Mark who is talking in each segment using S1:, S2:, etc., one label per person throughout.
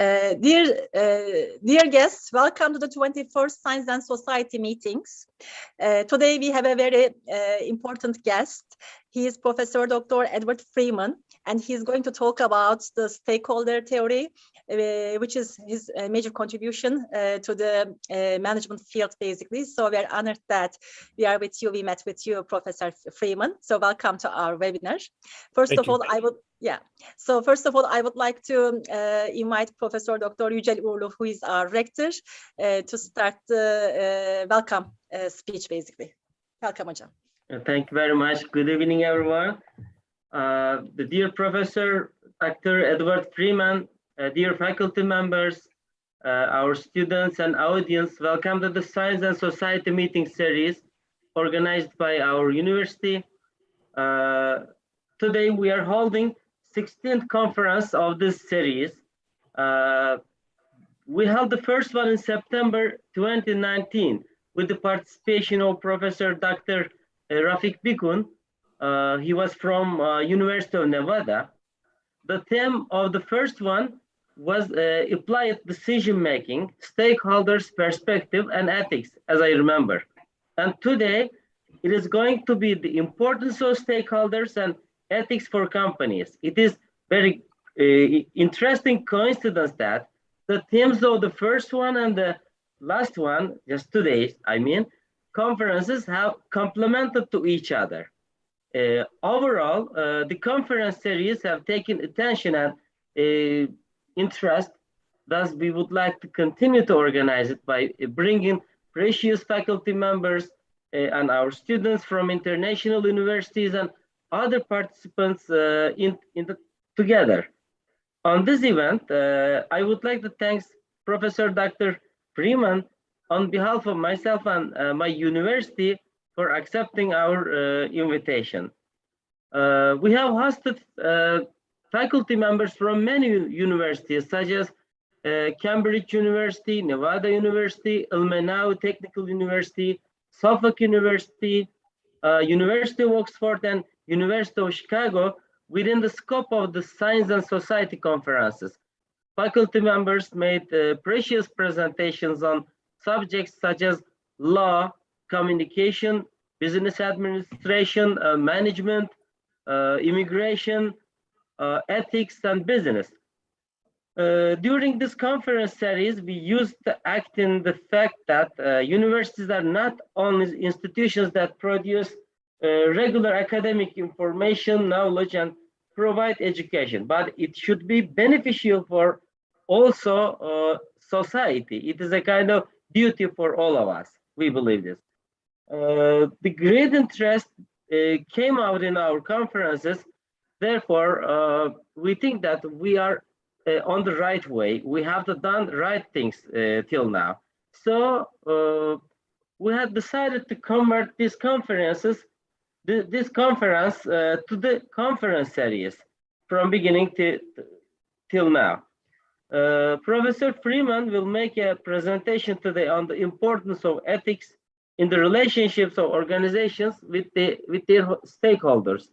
S1: Dear guests, welcome to the 21st Science and Society meetings. Today we have a very important guest. He is Professor Dr. Edward Freeman, and he's going to talk about the stakeholder theory, which is his major contribution to the management field, basically. So we're honored that we are with you. We met with you, Professor Freeman. So welcome to our webinar. First of all, I would like to invite Professor Dr. Yücel Uğurlu, who is our rector, to start the welcome speech, basically. Welcome, hocam.
S2: Thank you very much. Good evening, everyone. The dear Professor Dr. Edward Freeman, dear faculty members, our students and audience, welcome to the Science and Society meeting series organized by our university. Today we are holding 16th conference of this series. We held the first one in September 2019 with the participation of Professor Dr. Rafik Bikun. He was from University of Nevada. The theme of the first one was applied decision-making, stakeholders' perspective, and ethics, as I remember. And today, it is going to be the importance of stakeholders and ethics for companies. It is very interesting coincidence that the themes of the first one and the last one, just today's, conferences have complemented to each other. Overall, the conference series have taken attention and interest. Thus, we would like to continue to organize it by bringing precious faculty members and our students from international universities and other participants together. On this event, I would like to thank Professor Dr. Freeman on behalf of myself and my university for accepting our invitation. We have hosted faculty members from many universities such as Cambridge University, Nevada University, Ilmenau Technical University, Suffolk University, University of Oxford, and University of Chicago within the scope of the Science and Society conferences. Faculty members made precious presentations on subjects such as law, communication, business administration, management, immigration, ethics, and business. During this conference series, we used to act in the fact that universities are not only institutions that produce regular academic information, knowledge, and provide education, but it should be beneficial for also society. It is a kind of duty for all of us. We believe this. The great interest came out in our conferences. Therefore, we think that we are on the right way. We have done the right things till now. So we had decided to convert these conferences, this conference to the conference series from beginning till now. Professor Freeman will make a presentation today on the importance of ethics in the relationships of organizations with their stakeholders,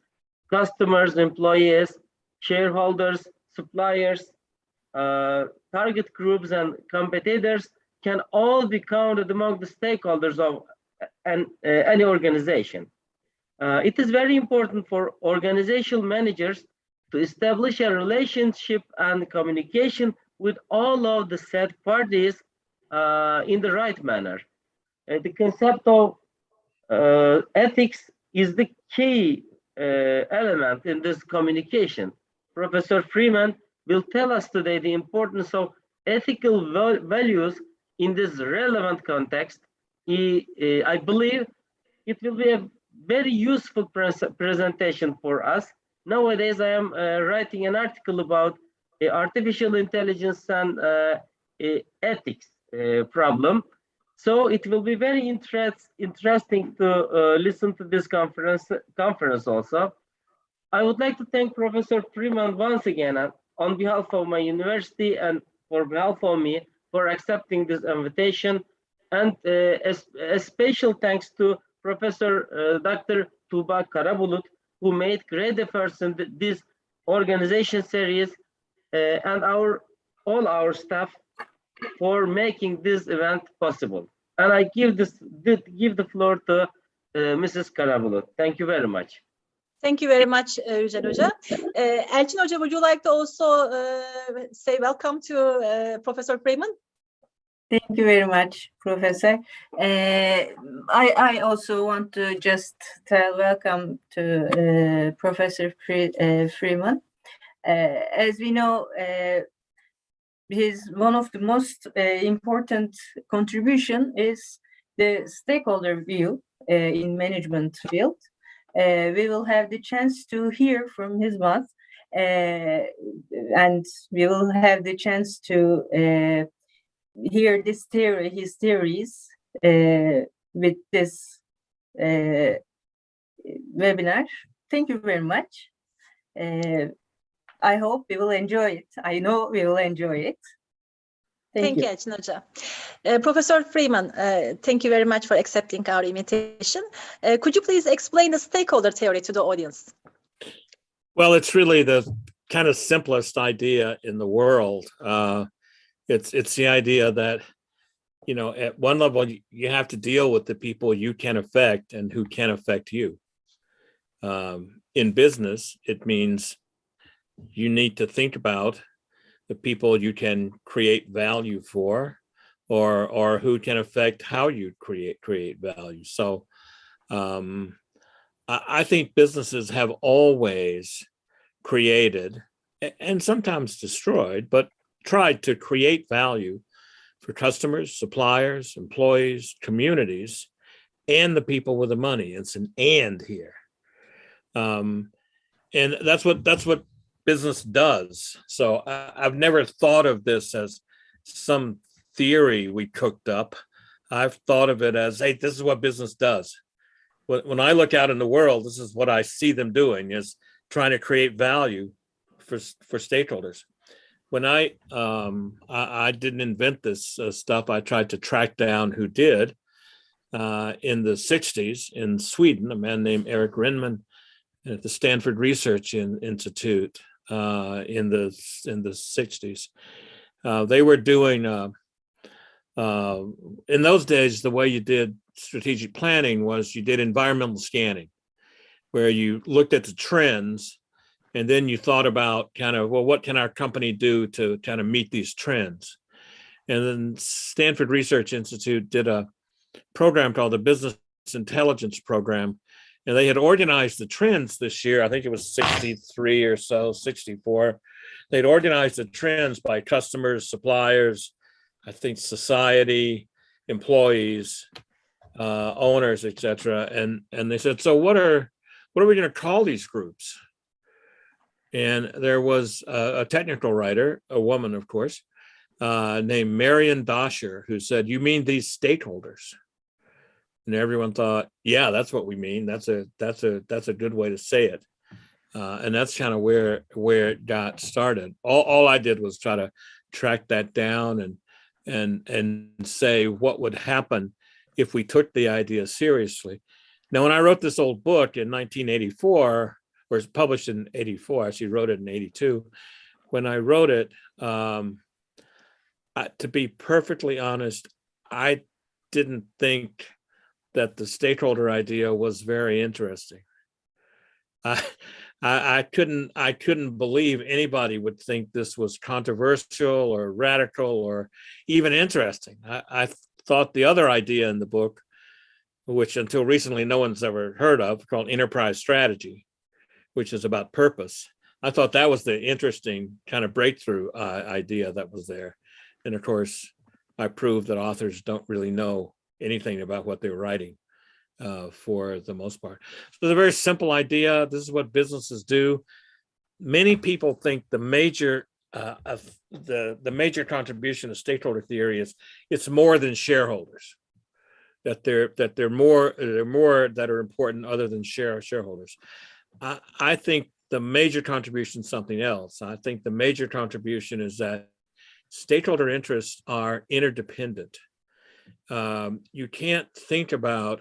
S2: customers, employees, shareholders, suppliers, target groups, and competitors can all be counted among the stakeholders of any organization. It is very important for organizational managers to establish a relationship and communication with all of the said parties in the right manner. The concept of ethics is the key element in this communication. Professor Freeman will tell us today the importance of ethical values in this relevant context. I believe it will be a very useful presentation for us. Nowadays, I am writing an article about artificial intelligence and ethics problem. So it will be very interesting to listen to this conference also. I would like to thank Professor Freeman once again on behalf of my university and for behalf of me for accepting this invitation. And a special thanks to Professor Dr. Tuğba Karabulut, who made great efforts in this organization series, and our all our staff for making this event possible. And I give the floor to Mrs. Karabulut. Thank you very much.
S1: Thank you very much, Yücel Hoca. Elçin Hoca, would you like to also say welcome to Professor Freeman?
S3: Thank you very much, Professor. I also want to just tell welcome to Professor Freeman. As we know, one of the most important contribution is the stakeholder view in management field. We will have the chance to hear from his mouth, and we will have the chance to hear his theories with this webinar. Thank you very much. I hope we will enjoy it. I know we will enjoy it.
S1: Thank you, Elçin Hoca. Professor Freeman, thank you very much for accepting our invitation. Could you please explain the stakeholder theory to the audience?
S4: Well, it's really the kind of simplest idea in the world. It's the idea that, you know, at one level, you have to deal with the people you can affect and who can affect you. In business, it means you need to think about the people you can create value for, or who can affect how you create value. So I think businesses have always created, and sometimes destroyed, but tried to create value for customers, suppliers, employees, communities, and the people with the money. It's an and here. And that's what business does. So I've never thought of this as some theory we cooked up. I've thought of it as, hey, this is what business does. When I look out in the world, this is what I see them doing, is trying to create value for stakeholders. When I didn't invent this stuff, I tried to track down who did. In the 60s in Sweden, a man named Eric Rinman at the Stanford Research Institute in the 60s. They were doing, in those days, the way you did strategic planning was you did environmental scanning, where you looked at the trends and then you thought about kind of, well, what can our company do to kind of meet these trends? And then Stanford Research Institute did a program called the Business Intelligence Program. And they had organized the trends this year. I think it was 63 or so, 64. They'd organized the trends by customers, suppliers, I think society, employees, owners, etc. And they said, so what are we going to call these groups? And there was a technical writer, a woman, of course, named Marion Dosher, who said, "You mean these stakeholders?" And everyone thought, "Yeah, that's what we mean. That's a good way to say it." And that's kind of where it got started. All I did was try to track that down and say what would happen if we took the idea seriously. Now, when I wrote this old book in 1984, or it's published in 84, I actually wrote it in 82. When I wrote it, to be perfectly honest, I didn't think that the stakeholder idea was very interesting. I couldn't believe anybody would think this was controversial or radical or even interesting. I thought the other idea in the book, which until recently no one's ever heard of, called enterprise strategy, which is about purpose. I thought that was the interesting kind of breakthrough idea that was there. And of course, I proved that authors don't really know anything about what they're writing for the most part. So it's a very simple idea. This is what businesses do. Many people think the major contribution to stakeholder theory is it's more than shareholders. That they're more that are important other than shareholders. I think the major contribution is something else. I think the major contribution is that stakeholder interests are interdependent. You can't think about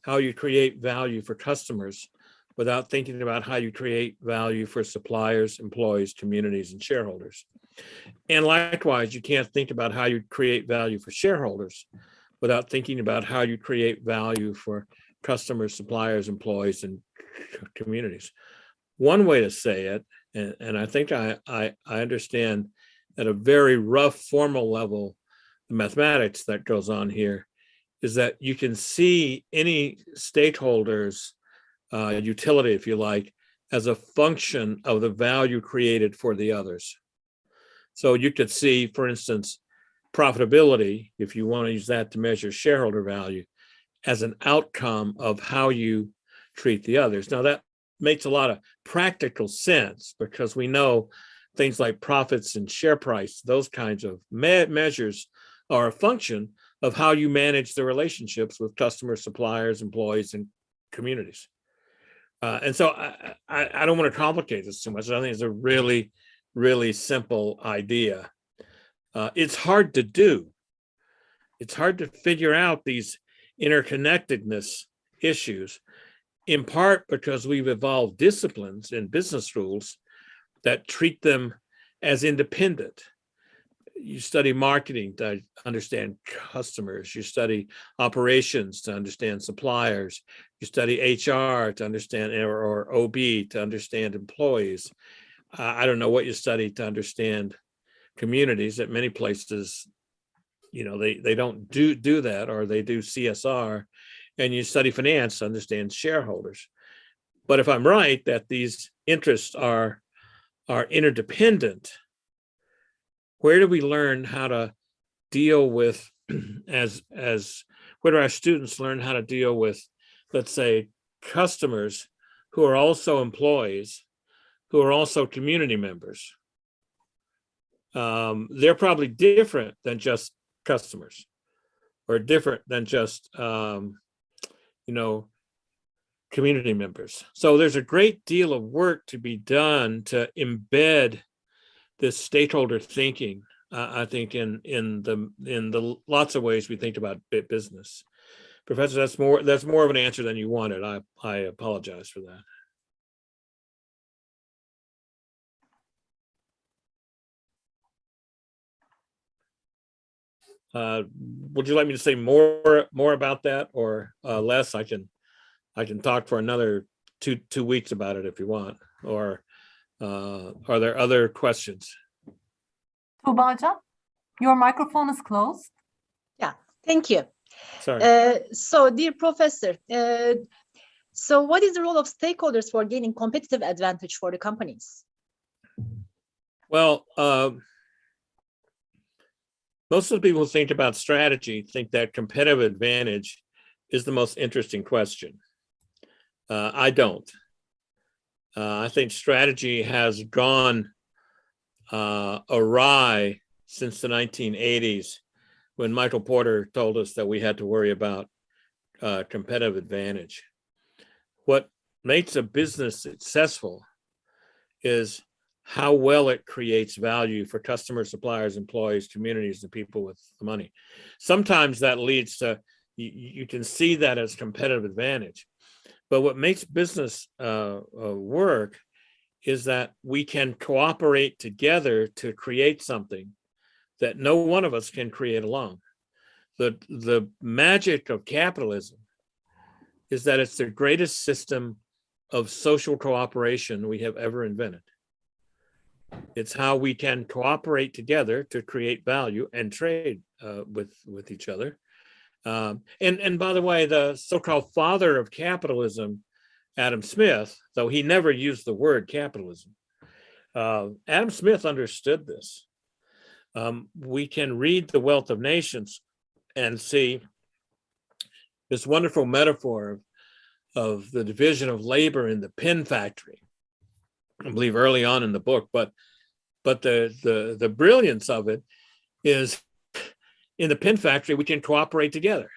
S4: how you create value for customers without thinking about how you create value for suppliers, employees, communities, and shareholders. And likewise, you can't think about how you create value for shareholders without thinking about how you create value for customers, suppliers, employees, and communities. One way to say it, and I think I understand at a very rough formal level the mathematics that goes on here, is that you can see any stakeholder's utility, if you like, as a function of the value created for the others. So you could see, for instance, profitability, if you want to use that to measure shareholder value, as an outcome of how you treat the others. Now that makes a lot of practical sense because we know things like profits and share price, those kinds of measures are a function of how you manage the relationships with customers, suppliers, employees, and communities. And so I don't want to complicate this too much. I think it's a really, really simple idea. It's hard to do. It's hard to figure out these interconnectedness issues, in part because we've evolved disciplines and business rules that treat them as independent. You study marketing to understand customers. You study operations to understand suppliers. You study HR to understand, or OB to understand employees. I don't know what you study to understand communities. At many places, you know, they don't do that, or they do CSR. And you study finance to understand shareholders. But if I'm right that these interests are interdependent, where do we learn how to deal with, where do our students learn how to deal with, let's say, customers who are also employees, who are also community members? They're probably different than just customers, or different than just community members. So there's a great deal of work to be done to embed this stakeholder thinking, I think, in the lots of ways we think about business. Professor, that's more of an answer than you wanted. I apologize for that. Would you like me to say more about that, or less? I can talk for another two weeks about it if you want. Or are there other questions?
S5: Tuğba'cığım, your microphone is closed.
S1: Yeah, thank you.
S4: Sorry.
S1: So, dear professor, so what is the role of stakeholders for gaining competitive advantage for the companies?
S4: Well, most of the people who think about strategy think that competitive advantage is the most interesting question. I don't. I think strategy has gone awry since the 1980s, when Michael Porter told us that we had to worry about competitive advantage. What makes a business successful is how well it creates value for customers, suppliers, employees, communities, and people with the money. Sometimes that leads to, you can see that as competitive advantage. But what makes business work is that we can cooperate together to create something that no one of us can create alone. The magic of capitalism is that it's the greatest system of social cooperation we have ever invented. It's how we can cooperate together to create value and trade with each other. And by the way, the so-called father of capitalism, Adam Smith, though he never used the word capitalism, Adam Smith understood this. We can read The Wealth of Nations and see this wonderful metaphor of the division of labor in the pen factory, I believe early on in the book, but the brilliance of it is, in the pen factory, we can cooperate together.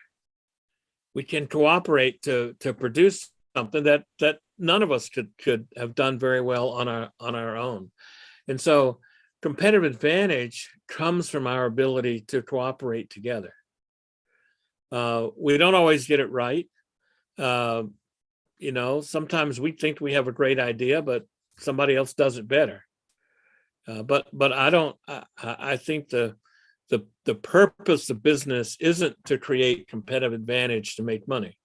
S4: We can cooperate to produce something that none of us could have done very well on our own. And so competitive advantage comes from our ability to cooperate together. We don't always get it right. you know, sometimes we think we have a great idea, but somebody else does it better. But I think the purpose of business isn't to create competitive advantage to make money.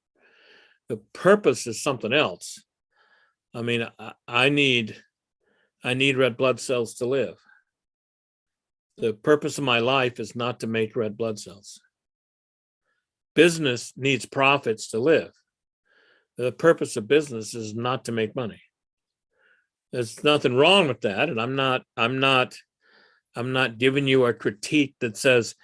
S4: The purpose is something else. I mean, I need red blood cells to live. The purpose of my life is not to make red blood cells. Business needs profits to live. The purpose of business is not to make money. There's nothing wrong with that, and I'm not giving you a critique that says,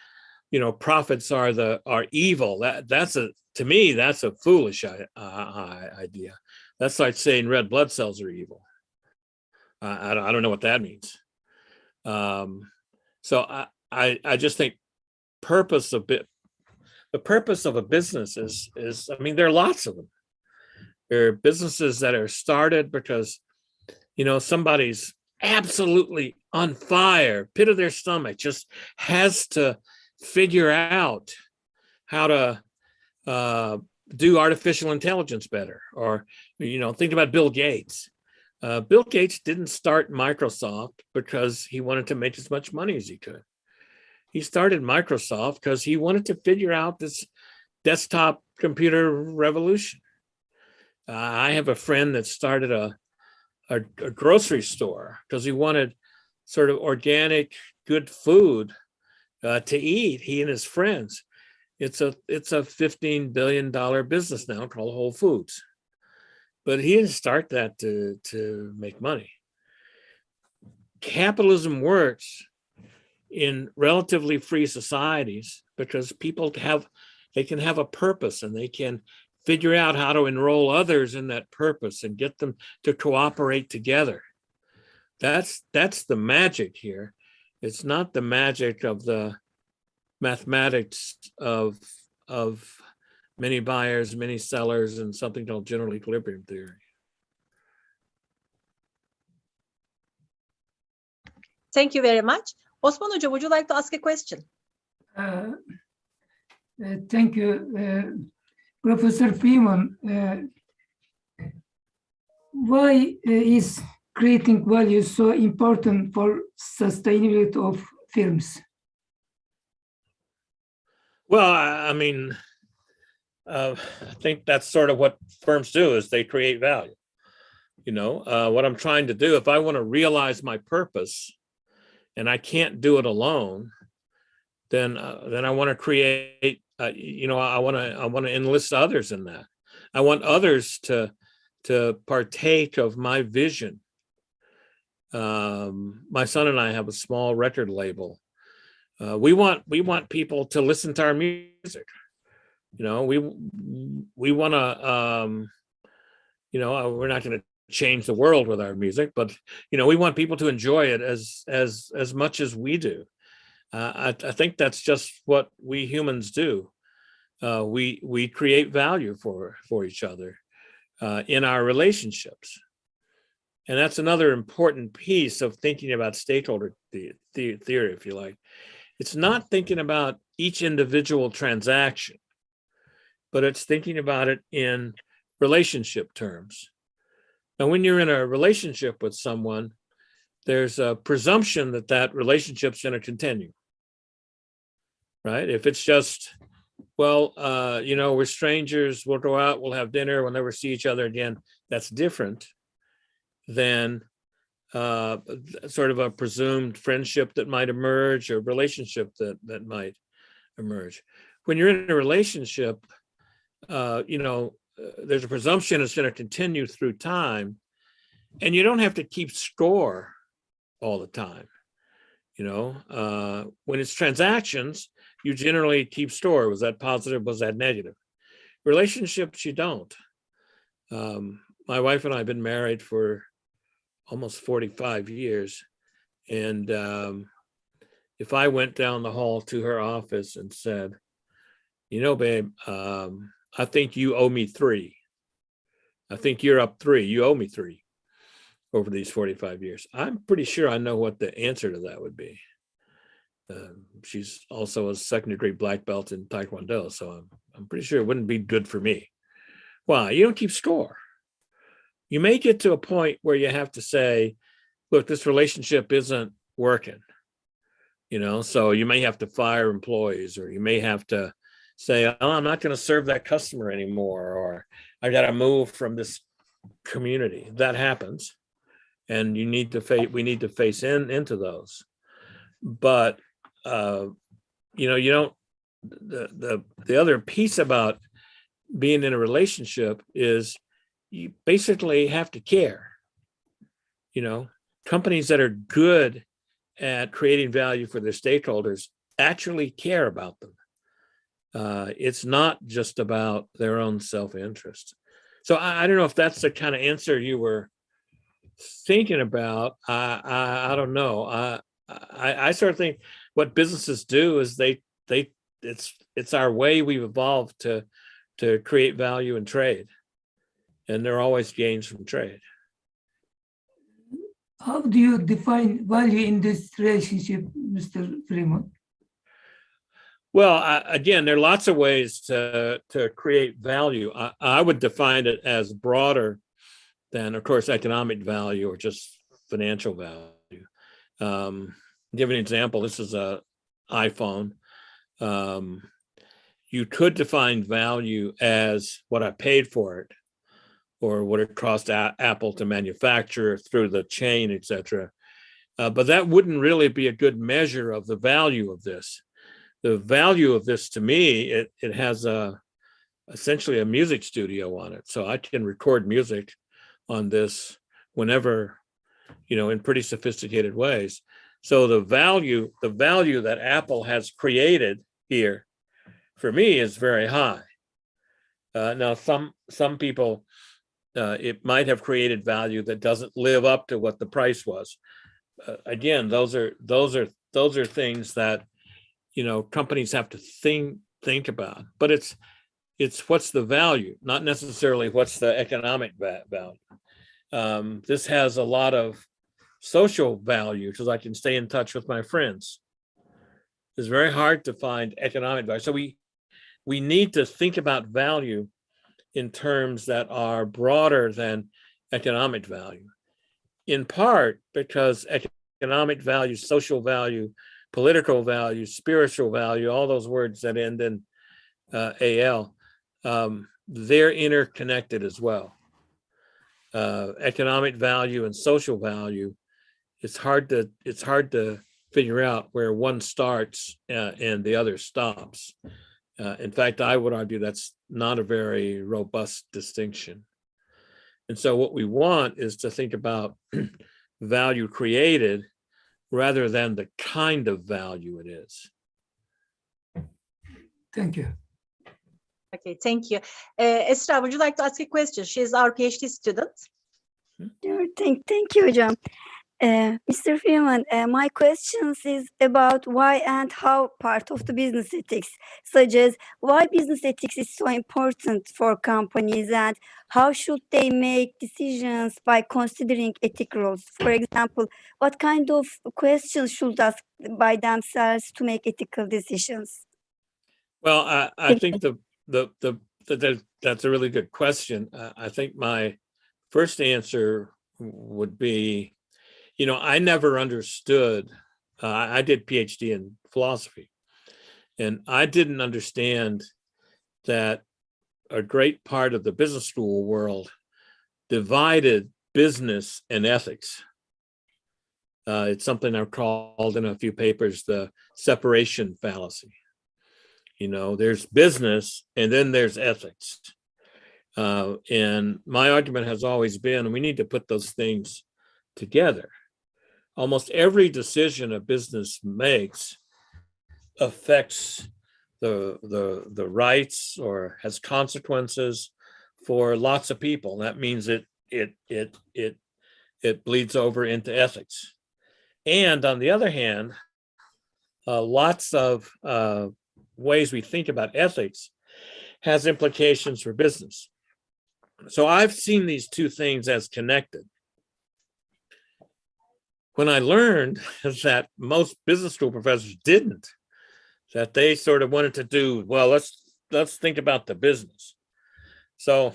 S4: you know, profits are evil. To me, that's a foolish idea. That's like saying red blood cells are evil. I don't know what that means. So I just think the purpose of a business is, I mean, there are lots of them. There are businesses that are started because, you know, somebody's absolutely on fire, pit of their stomach, just has to figure out how to do artificial intelligence better. Or, you know, think about Bill Gates. Bill Gates didn't start Microsoft because he wanted to make as much money as he could. He started Microsoft because he wanted to figure out this desktop computer revolution. I have a friend that started a grocery store because he wanted sort of organic, good food to eat, he and his friends. It's a $15 billion business now called Whole Foods. But he didn't start that to make money. Capitalism works in relatively free societies because people can have a purpose, and they can figure out how to enroll others in that purpose and get them to cooperate together. That's the magic here. It's not the magic of the mathematics of many buyers, many sellers, and something called general equilibrium theory.
S1: Thank you very much. Osman Hoca, would you like to ask a question?
S6: Thank you. Professor Freeman, why is creating value so important for sustainability of firms?
S4: Well, I mean, I think that's sort of what firms do, is they create value. You know, what I'm trying to do, if I want to realize my purpose and I can't do it alone, then I want to create, you know, I want to enlist others in that. I want others to partake of my vision. My son and I have a small record label. We want people to listen to our music. You know, we want to, you know, we're not going to change the world with our music, but, you know, we want people to enjoy it as much as we do. I think that's just what we humans do. We create value for each other in our relationships. And that's another important piece of thinking about stakeholder theory, if you like. It's not thinking about each individual transaction, but it's thinking about it in relationship terms. And when you're in a relationship with someone, there's a presumption that that relationship's going to continue, right? If it's just, well, you know, we're strangers, we'll go out, we'll have dinner, we'll never see each other again, that's different than sort of a presumed friendship that might emerge, or relationship that might emerge. When you're in a relationship, you know, there's a presumption it's going to continue through time, and you don't have to keep score all the time. You know, when it's transactions, you generally keep score. Was that positive? Was that negative? Relationships, you don't. My wife and I have been married for almost 45 years. And if I went down the hall to her office and said, you know, babe, I think you owe me 3. I think you're up 3. You owe me 3 over these 45 years. I'm pretty sure I know what the answer to that would be. She's also a second-degree black belt in Taekwondo, so I'm pretty sure it wouldn't be good for me. Why? You don't keep score. you may get to a point where you have to say, look, this relationship isn't working, so you may have to fire employees, or you may have to say, oh, I'm not going to serve that customer anymore, or I got to move from this community. That happens. And we need to face into those. But, you don't, the other piece about being in a relationship is you basically have to care. Companies that are good at creating value for their stakeholders actually care about them. It's not just about their own self-interest. So I don't know if that's the kind of answer you were thinking about. I don't know. I sort of think what businesses do is it's our way we've evolved to create value and trade, and there are always gains from trade.
S6: How do you define value in this relationship, Mr. Freeman?
S4: Well, again, there are lots of ways to create value. I would define it as broader than, of course, economic value or just financial value. Give an example. This is an iPhone. You could define value as what I paid for it, or what it cost Apple to manufacture through the chain, etc. But that wouldn't really be a good measure of the value of this. The value of this, to me, it has essentially a music studio on it. So I can record music on this whenever, in pretty sophisticated ways. So the value that Apple has created here, for me, is very high. Now, some people, it might have created value that doesn't live up to what the price was. Again, those are things that companies have to think about. But it's what's the value, not necessarily what's the economic value. This has a lot of social value because I can stay in touch with my friends. It's very hard to find economic value. So we need to think about value in terms that are broader than economic value, in part because economic value, social value, political value, spiritual value, all those words that end in AL, they're interconnected as well. Economic value and social value, it's hard to figure out where one starts and the other stops. In fact, I would argue that's not a very robust distinction. And so what we want is to think about value created rather than the kind of value it is.
S6: Thank you.
S1: Okay, thank you. Esra, would you like to ask a question? She is our PhD student.
S7: Sure, thank you, hocam. Mr. Freeman, my questions is about why and how part of the business ethics, such as why business ethics is so important for companies and how should they make decisions by considering ethic rules. For example, what kind of questions should ask by themselves to make ethical decisions?
S4: Well, I think that's a really good question. I think my first answer would be, I never understood. I did PhD in philosophy, and I didn't understand that a great part of the business school world divided business and ethics. It's something I've called in a few papers the separation fallacy. There's business and then there's ethics. And my argument has always been, we need to put those things together. Almost every decision a business makes affects the rights or has consequences for lots of people. That means it bleeds over into ethics. And on the other hand, lots of ways we think about ethics has implications for business. So I've seen these two things as connected. When I learned that most business school professors didn't, that they sort of wanted to do, let's think about the business. So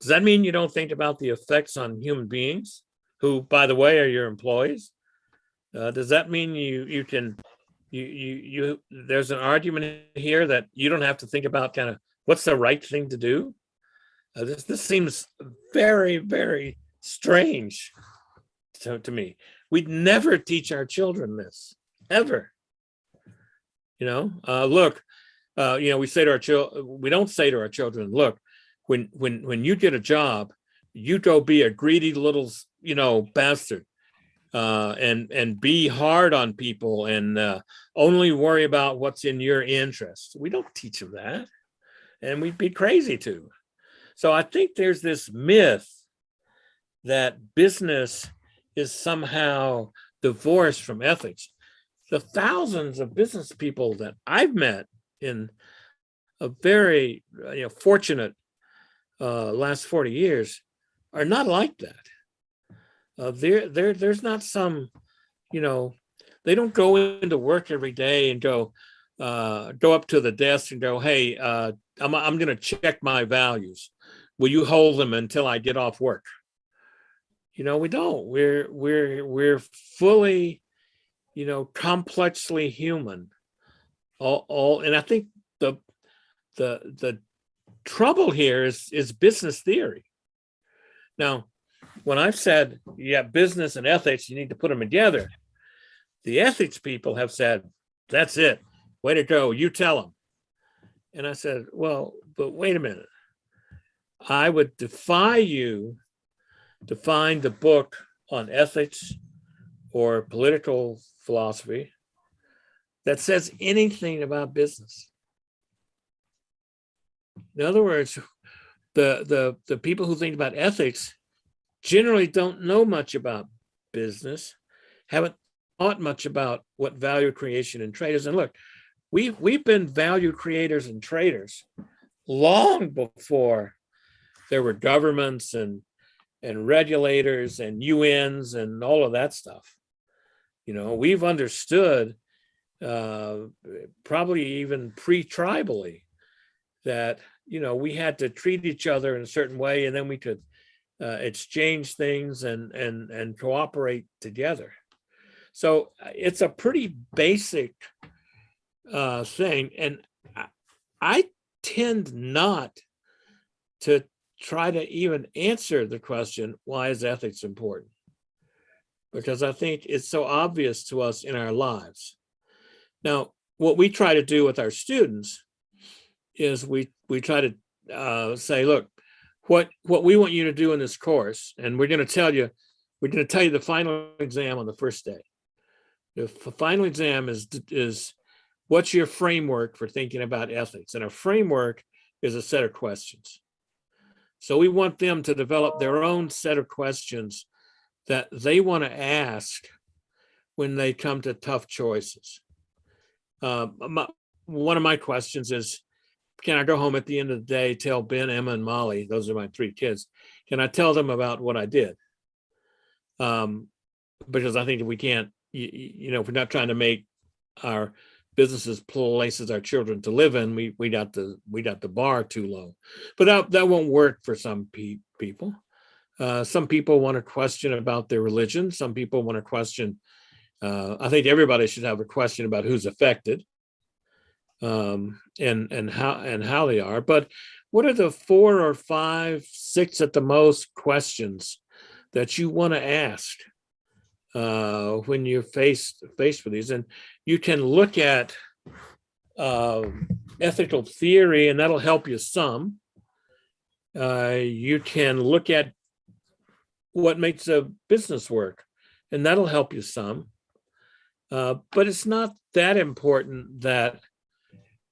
S4: Does that mean you don't think about the effects on human beings, who, by the way, are your employees? Does that mean there's an argument here that you don't have to think about kind of what's the right thing to do? This seems very, very strange to me. We'd never teach our children this, ever. Look, we say to our children, we don't say to our children, look, when you get a job, you go be a greedy little, bastard, and be hard on people and only worry about what's in your interest. We don't teach them that, and we'd be crazy to. So I think there's this myth that business is somehow divorced from ethics. The thousands of business people that I've met in a very fortunate last 40 years are not like that. There's not some, they don't go into work every day and go up to the desk and go, hey, I'm going to check my values. Will you hold them until I get off work? We don't. We're fully, complexly human. And I think the trouble here is business theory. Now, when I've said, business and ethics, you need to put them together, the ethics people have said, that's it. Way to go. You tell them. And I said, well, but wait a minute. I would defy you to find a book on ethics or political philosophy that says anything about business. In other words, the people who think about ethics generally don't know much about business, haven't thought much about what value creation and trade is. And look, we've been value creators and traders long before there were governments and regulators and UNs and all of that stuff. We've understood, probably even pre-tribally, that we had to treat each other in a certain way, and then we could exchange things and cooperate together. So it's a pretty basic thing, and I tend not to try to even answer the question, why is ethics important? Because I think it's so obvious to us in our lives. Now, what we try to do with our students is we try to say, look, what we want you to do in this course, and we're going to tell you the final exam on the first day. The final exam is what's your framework for thinking about ethics? And our framework is a set of questions. So we want them to develop their own set of questions that they want to ask when they come to tough choices. One of my questions is, can I go home at the end of the day, tell Ben, Emma, and Molly, those are my 3 kids, can I tell them about what I did? Because I think if we can't, if we're not trying to make our businesses places our children to live in, we got the bar too low. But that won't work for some people. Some people want to question about their religion. Some people want to question. I think everybody should have a question about who's affected, and how they are. But what are the 4 or 5, 6 at the most questions that you want to ask when you're faced with these? And you can look at ethical theory, and that'll help you some. You can look at what makes a business work, and that'll help you some. But it's not that important that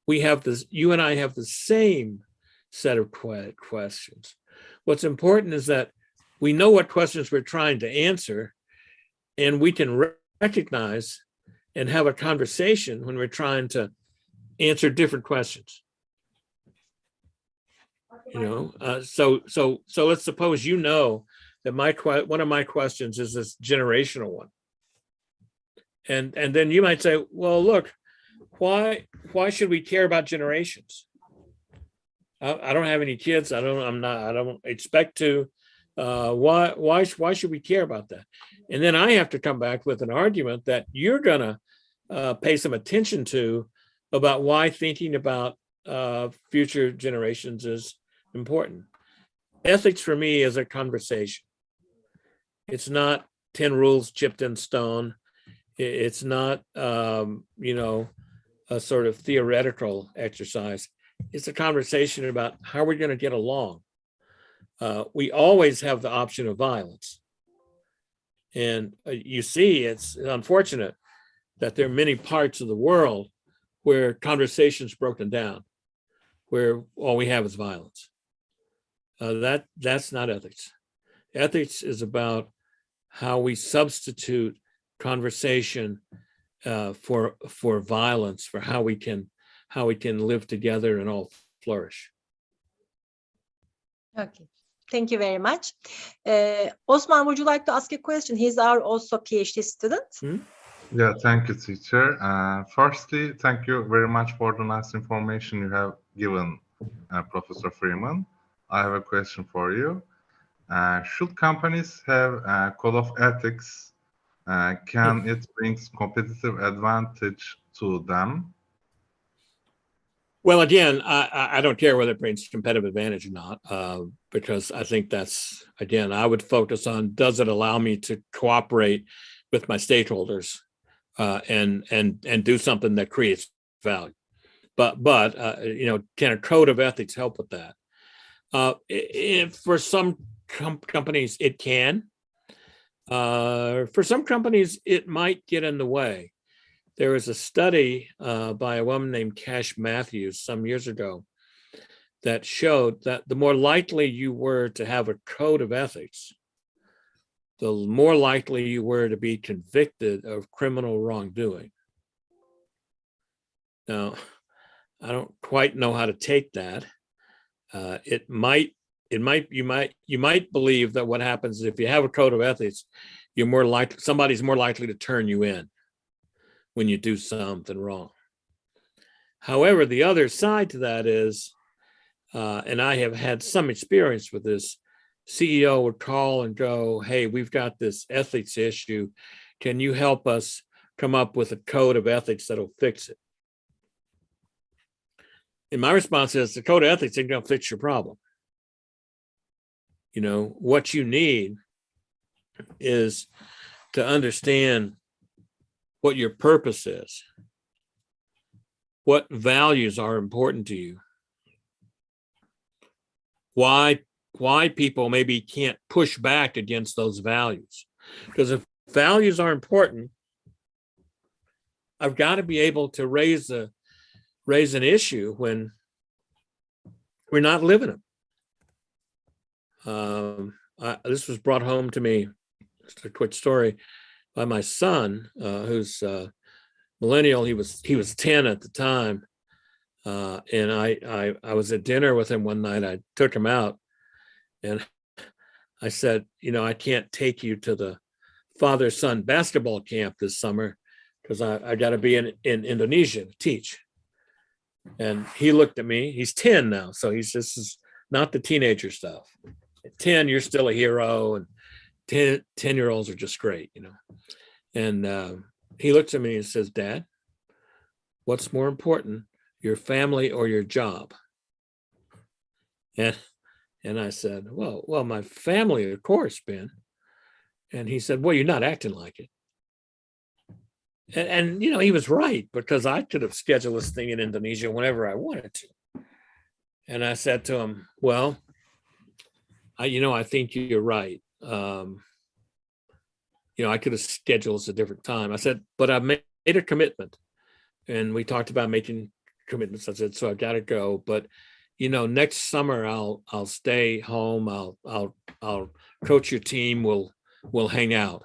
S4: you and I have the same set of questions. What's important is that we know what questions we're trying to answer, and we can recognize and have a conversation when we're trying to answer different questions. So let's suppose that one of my questions is this generational one, and then you might say, well, look, why should we care about generations? I don't have any kids. I don't expect to. Why should we care about that? And then I have to come back with an argument that you're gonna pay some attention to about why thinking about future generations is important. Ethics for me is a conversation. It's not 10 rules chipped in stone. It's not, a sort of theoretical exercise. It's a conversation about how we're going to get along. We always have the option of violence. And you see, it's unfortunate that there are many parts of the world where conversation's broken down, where all we have is violence. That's not ethics. Ethics is about how we substitute conversation for violence, for how we can live together and all flourish.
S1: Okay. Thank you very much. Osman, would you like to ask a question? He's our also PhD student.
S8: Yeah, thank you, teacher. Firstly, thank you very much for the nice information you have given, Professor Freeman. I have a question for you. Should companies have a code of ethics? Can it bring competitive advantage to them?
S4: Well, again, I don't care whether it brings competitive advantage or not, because I think that's, again, I would focus on, does it allow me to cooperate with my stakeholders and do something that creates value? But can a code of ethics help with that? For some companies, it can. For some companies, it might get in the way. There was a study by a woman named Cash Matthews some years ago that showed that the more likely you were to have a code of ethics, the more likely you were to be convicted of criminal wrongdoing. Now, I don't quite know how to take that. You might believe that what happens is if you have a code of ethics, somebody's more likely to turn you in when you do something wrong. However, the other side to that is, and I have had some experience with this, CEO would call and go, hey, we've got this ethics issue. Can you help us come up with a code of ethics that'll fix it? And my response is, the code of ethics ain't gonna fix your problem. What you need is to understand what your purpose is, what values are important to you, why people maybe can't push back against those values. Because if values are important, I've got to be able to raise an issue when we're not living them. This was brought home to me, just a quick story, by my son, who's millennial. He was 10 at the time, and I was at dinner with him one night. I took him out, and I said, I can't take you to the father-son basketball camp this summer because I got to be in Indonesia to teach. And he looked at me. He's 10 now, so this is not the teenager stuff. At 10, you're still a hero, and 10-year-olds are just great, And he looks at me and says, Dad, what's more important, your family or your job? And I said, well, my family, of course, Ben. And he said, well, you're not acting like it. And he was right, because I could have scheduled this thing in Indonesia whenever I wanted to. And I said to him, well, I think you're right. I could have scheduled this a different time. I said, but I made a commitment, and we talked about making commitments. I said, so I got to go. But next summer I'll stay home. I'll coach your team. We'll hang out.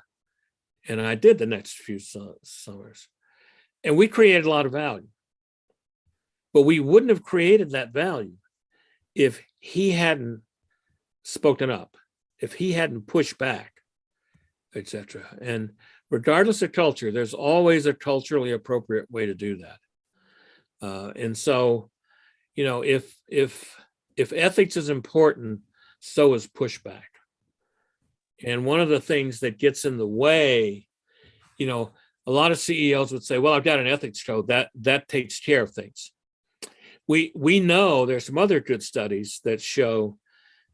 S4: And I did the next few summers, and we created a lot of value. But we wouldn't have created that value if he hadn't spoken up, if he hadn't pushed back, etc. And regardless of culture, there's always a culturally appropriate way to do that. And so, if if ethics is important, so is pushback. And one of the things that gets in the way, you know, a lot of CEOs would say, well, I've got an ethics code that takes care of things. We know there's some other good studies that show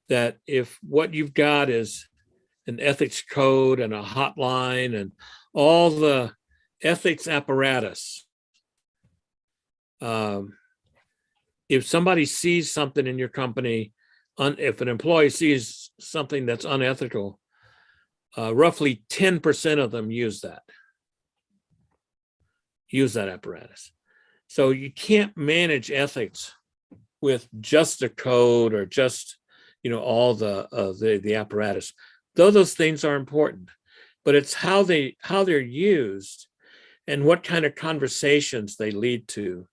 S4: that if what you've got is an ethics code and a hotline and all the ethics apparatus, if somebody sees something in your company, if an employee sees something that's unethical, roughly 10% of them use that apparatus. So you can't manage ethics with just a code or just, you know, all the apparatus. Though those things are important, but it's how they're used and what kind of conversations they lead to.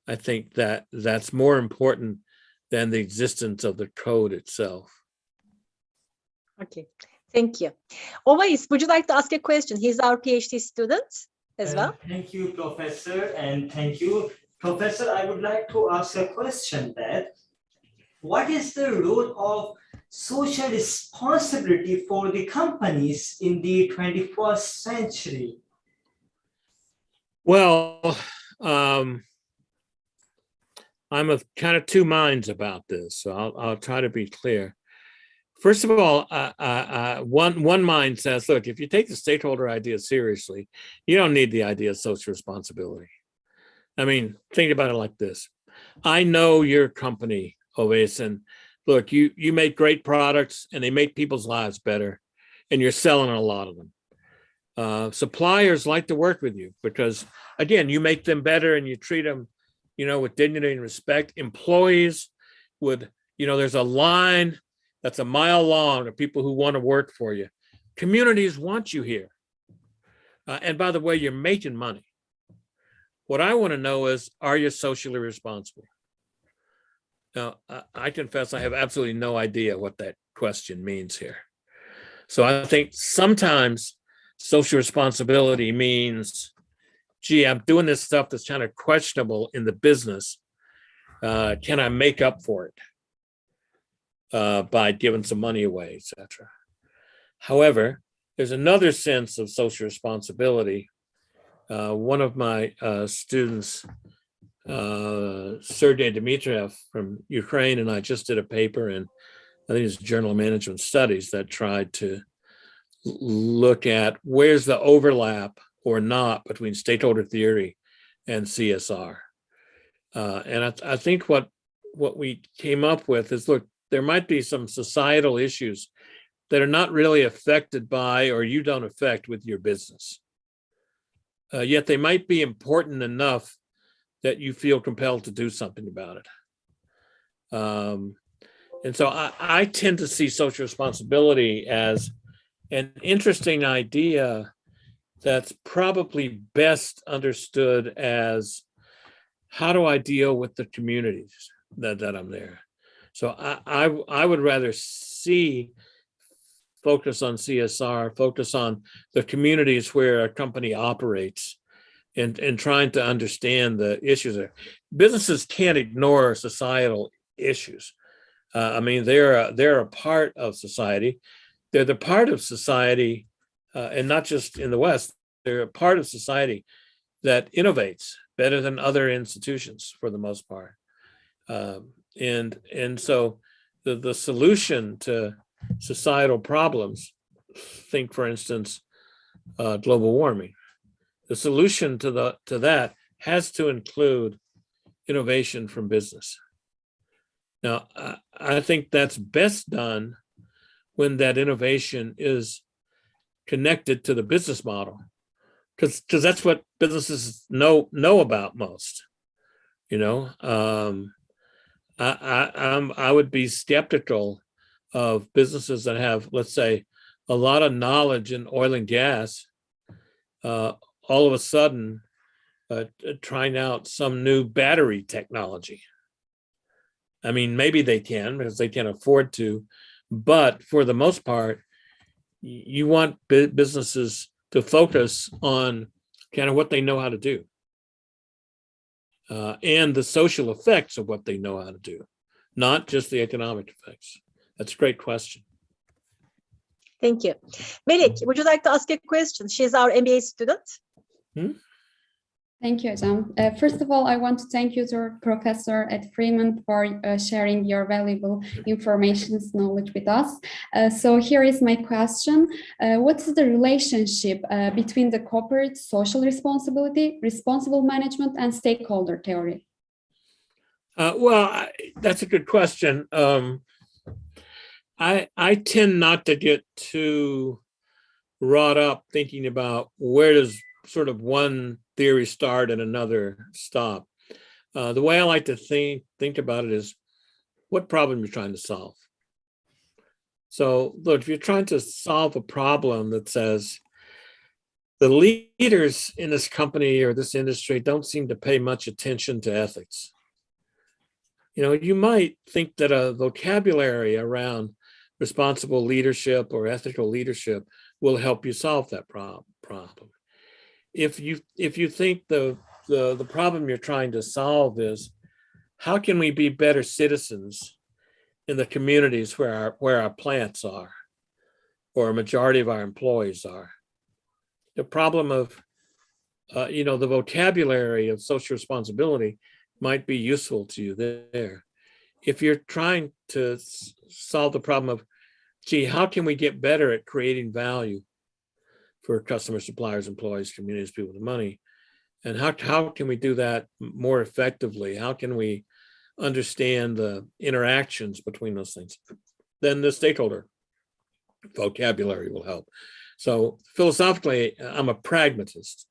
S4: I think that's more important than the existence of the code itself.
S1: Okay, thank you. Ovais, would you like to ask a question? He's our PhD student as well.
S9: Thank you, Professor, and thank you. Professor, I would like to ask a question that what is the role of social responsibility for the companies in the 21st century?
S4: Well, I'm of kind of two minds about this, so I'll try to be clear. First of all, one mind says, look, if you take the stakeholder idea seriously, you don't need the idea of social responsibility. I mean, think about it like this. I know your company, Ovais, and look, you make great products and they make people's lives better, and you're selling a lot of them. Suppliers like to work with you because, again, you make them better and you treat them, you know, with dignity and respect. Employees would, you know, there's a line that's a mile long of people who want to work for you. Communities want you here. And by the way, you're making money. What I want to know is, are you socially responsible? Now, I confess I have absolutely no idea what that question means here. So I think sometimes social responsibility means, gee, I'm doing this stuff that's kind of questionable in the business. Can I make up for it by giving some money away, etc.? However, there's another sense of social responsibility. One of my students, Sergey Dmitriev from Ukraine, and I just did a paper in, I think it's Journal of Management Studies, that tried to look at where's the overlap or not between stakeholder theory and CSR. And I think what we came up with is, look, there might be some societal issues that are not really affected by, or you don't affect with your business. Yet they might be important enough that you feel compelled to do something about it. And so I tend to see social responsibility as an interesting idea that's probably best understood as, how do I deal with the communities that I'm there? So I would rather see focus on CSR, focus on the communities where a company operates, and trying to understand the issues there. Businesses can't ignore societal issues. I mean, they're a part of society. They're the part of society, and not just in the West, they're a part of society that innovates better than other institutions for the most part. And so the solution to societal problems, think for instance, global warming, the solution to that has to include innovation from business. Now, I think that's best done when that innovation is connected to the business model, because that's what businesses know about most. You know, I would be skeptical of businesses that have, let's say, a lot of knowledge in oil and gas, all of a sudden trying out some new battery technology. I mean, maybe they can because they can afford to, but for the most part, you want businesses to focus on kind of what they know how to do, and the social effects of what they know how to do, not just the economic effects? That's a great question.
S1: Thank you. Melik, would you like to ask a question? She's our MBA student.
S10: Thank you, Hocam. First of all, I want to thank you, Professor at Freeman, for sharing your valuable information, knowledge with us. So here is my question. What is the relationship between the corporate social responsibility, responsible management, and stakeholder theory?
S4: Well, that's a good question. I tend not to get too wrought up thinking about where does sort of one theory start and another stop. The way I like to think about it is what problem you're trying to solve. So look, if you're trying to solve a problem that says the leaders in this company or this industry don't seem to pay much attention to ethics. You know, you might think that a vocabulary around responsible leadership or ethical leadership will help you solve that problem. If you think the problem you're trying to solve is how can we be better citizens in the communities where our plants are or a majority of our employees are, the problem of the vocabulary of social responsibility might be useful to you there. If you're trying to solve the problem of, gee, how can we get better at creating value for customers, suppliers, employees, communities, people with money, and how can we do that more effectively? How can we understand the interactions between those things? Then the stakeholder vocabulary will help. So philosophically, I'm a pragmatist,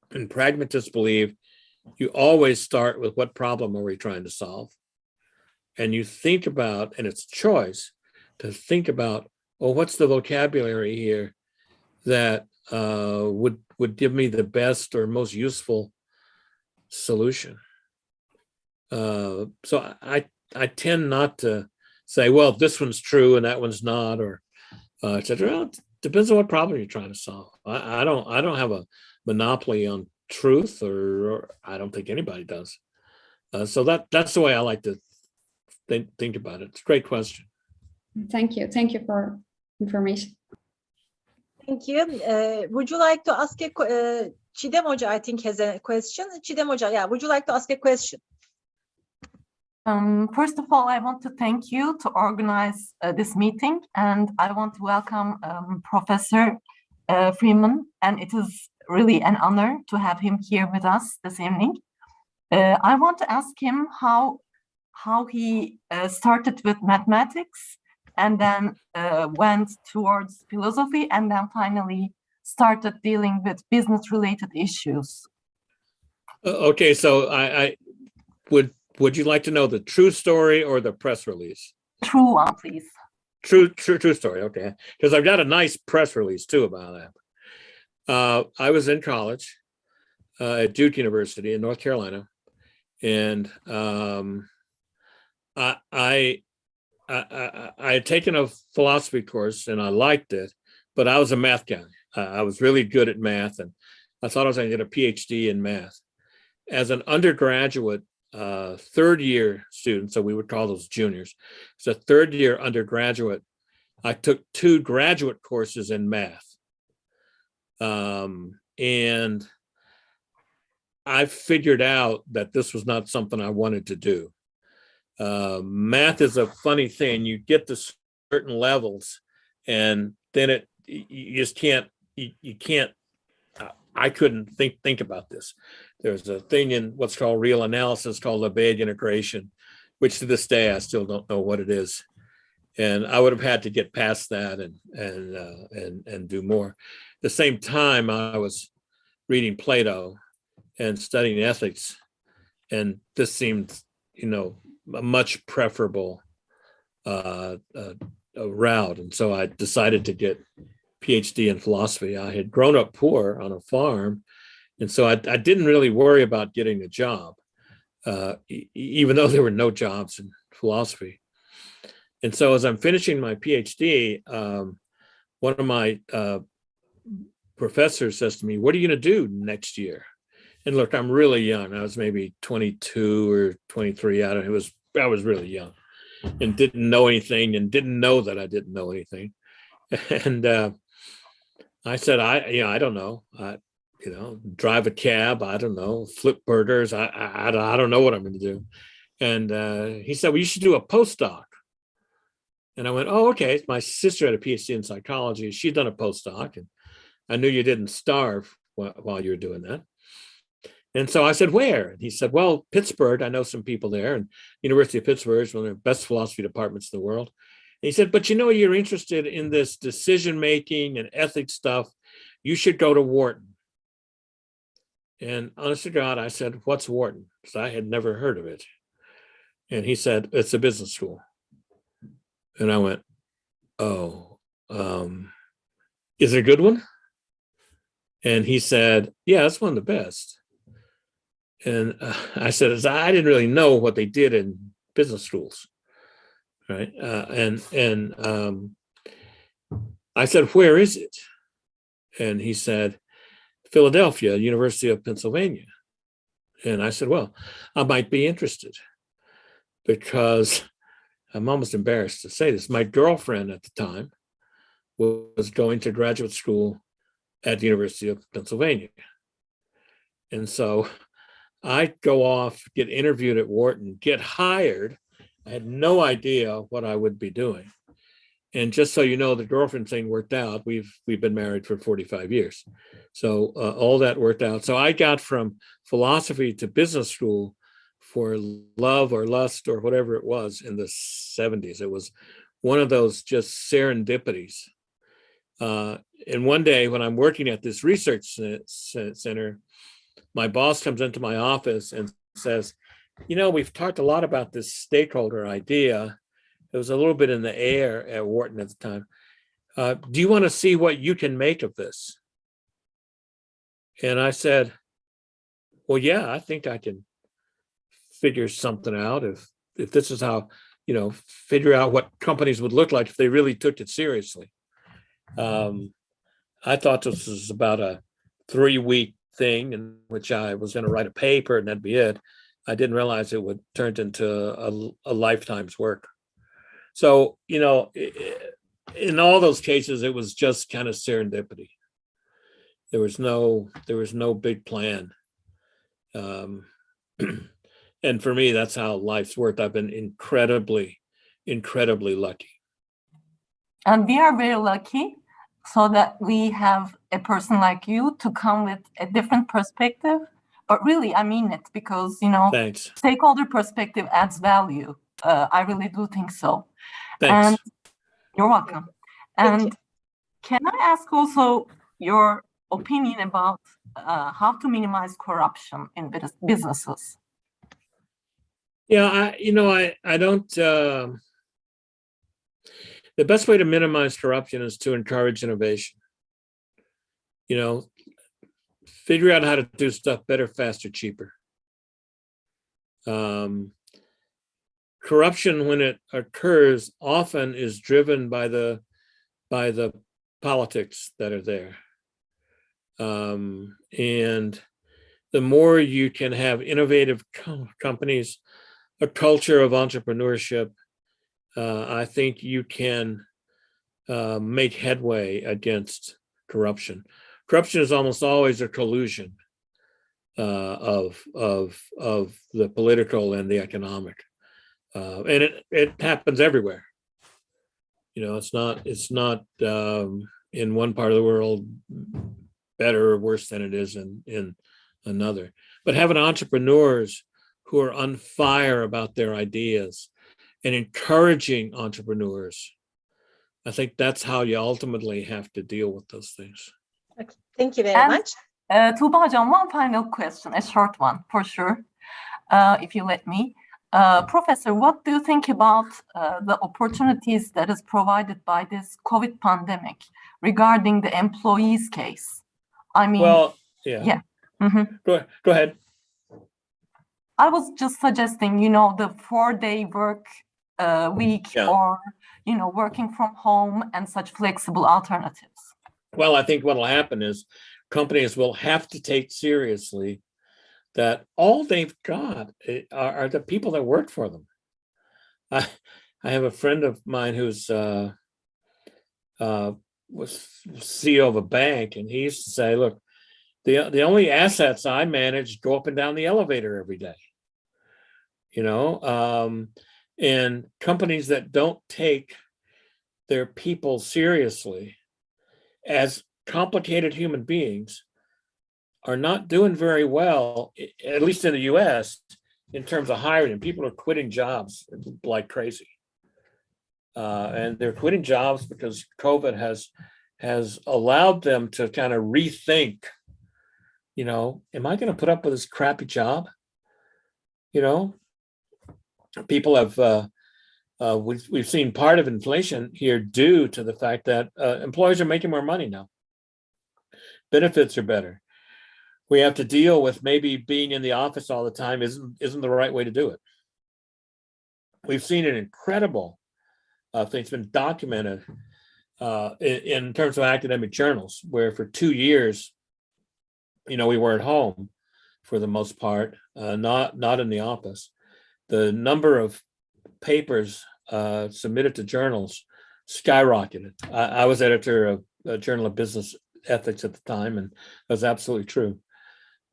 S4: and pragmatists believe you always start with what problem are we trying to solve? And you think about, and it's choice to think about, well, what's the vocabulary here that would give me the best or most useful solution? So I tend not to say, well, this one's true and that one's not, or et cetera. Well, it depends on what problem you're trying to solve. I don't have a monopoly on truth, or I don't think anybody does. So that's the way I like to think about it. It's a great question.
S10: Thank you for information.
S1: Thank you. Would you like to ask Çiğdem Hoca, I think, has a question. Çiğdem Hoca, yeah, would you like to ask a question?
S5: First of all, I want to thank you to organize this meeting, and I want to welcome Professor Freeman, and it is really an honor to have him here with us this evening. I want to ask him how he started with mathematics and then went towards philosophy and then finally started dealing with business-related issues.
S4: Okay, so I would you like to know the true story or the press release?
S5: True one, please.
S4: True story, okay. Because I've got a nice press release too about that. I was in college at Duke University in North Carolina, and I had taken a philosophy course and I liked it, but I was a math guy. I was really good at math, and I thought I was going to get a PhD in math. As an undergraduate third year student, so we would call those juniors, as a third year undergraduate, I took 2 graduate courses in math. And I figured out that this was not something I wanted to do. Math is a funny thing. You get to certain levels and then you just can't, you can't, I couldn't think about this. There's a thing in what's called real analysis called Lebesgue integration, which to this day I still don't know what it is. And I would have had to get past that and do more. At the same time, I was reading Plato and studying ethics, and this seemed, a much preferable route. And so I decided to get PhD in philosophy. I had grown up poor on a farm, and so I didn't really worry about getting a job, even though there were no jobs in philosophy. And so as I'm finishing my PhD, one of my professors says to me, "What are you going to do next year?" And look, I'm really young. I was maybe 22 or 23. I don't know. It was was really young and didn't know anything and didn't know that I didn't know anything. And I said, I don't know. Drive a cab. I don't know. Flip burgers. I don't know what I'm going to do. And he said, well, you should do a postdoc. And I went, oh, okay. My sister had a PhD in psychology. She'd done a postdoc, and I knew you didn't starve while you were doing that. And so I said, where? And he said, well, Pittsburgh. I know some people there. And University of Pittsburgh is one of the best philosophy departments in the world. And he said, but you're interested in this decision-making and ethics stuff. You should go to Wharton. And honest to God, I said, what's Wharton? Because I had never heard of it. And he said, it's a business school. And I went, oh, is it a good one? And he said, yeah, it's one of the best. And I said, I didn't really know what they did in business schools, right? I said, where is it? And he said, Philadelphia, University of Pennsylvania. And I said, well, I might be interested, because I'm almost embarrassed to say this. My girlfriend at the time was going to graduate school at the University of Pennsylvania. And so I go off, get interviewed at Wharton, get hired. I had no idea what I would be doing. And just so you know, the girlfriend thing worked out. We've been married for 45 years. So all that worked out. So I got from philosophy to business school for love or lust or whatever it was in the 70s. It was one of those just serendipities. And one day when I'm working at this research center, my boss comes into my office and says, we've talked a lot about this stakeholder idea. It was a little bit in the air at Wharton at the time. Do you want to see what you can make of this? And I said, well, yeah, I think I can figure something out if this is how, figure out what companies would look like if they really took it seriously. I thought this was about a 3-week thing in which I was going to write a paper and that'd be it. I didn't realize it would turn into a lifetime's work. So, in all those cases, it was just kind of serendipity. There was no big plan. And for me, that's how life's worked. I've been incredibly, incredibly lucky.
S5: And we are very lucky so that we have a person like you to come with a different perspective. But really, I mean it, because,
S4: Thanks.
S5: Stakeholder perspective adds value. I really do think so.
S4: Thanks.
S5: And you're welcome. And can I ask also your opinion about how to minimize corruption in businesses?
S4: Yeah, I don't. The best way to minimize corruption is to encourage innovation. Figure out how to do stuff better, faster, cheaper. Corruption, when it occurs, often is driven by the politics that are there. And the more you can have innovative companies, a culture of entrepreneurship, I think you can make headway against corruption. Corruption is almost always a collusion of the political and the economic. And it happens everywhere. It's not in one part of the world better or worse than it is in another. But having entrepreneurs who are on fire about their ideas and encouraging entrepreneurs, I think that's how you ultimately have to deal with those things.
S1: Okay. Thank you very much.
S5: Tuğba Hocam, one final question, a short one for sure, if you let me. Professor, what do you think about the opportunities that is provided by this COVID pandemic regarding the employees' case? I mean,
S4: well, yeah.
S5: Mm-hmm.
S4: Go ahead.
S5: I was just suggesting, the 4-day work week, or, working from home and such flexible alternatives.
S4: Well, I think what will happen is companies will have to take seriously that all they've got are the people that work for them. I have a friend of mine who's was CEO of a bank, and he used to say, look, the only assets I manage go up and down the elevator every day. And companies that don't take their people seriously as complicated human beings are not doing very well, at least in the US, in terms of hiring. People are quitting jobs like crazy. And they're quitting jobs because COVID has allowed them to kind of rethink, am I going to put up with this crappy job? People have, we've seen part of inflation here due to the fact that employees are making more money now. Benefits are better. We have to deal with maybe being in the office all the time isn't the right way to do it. We've seen an incredible thing. It's been documented in terms of academic journals, where for 2 years, we were at home for the most part, not in the office. The number of papers submitted to journals skyrocketed. I was editor of a Journal of Business Ethics at the time, and that was absolutely true.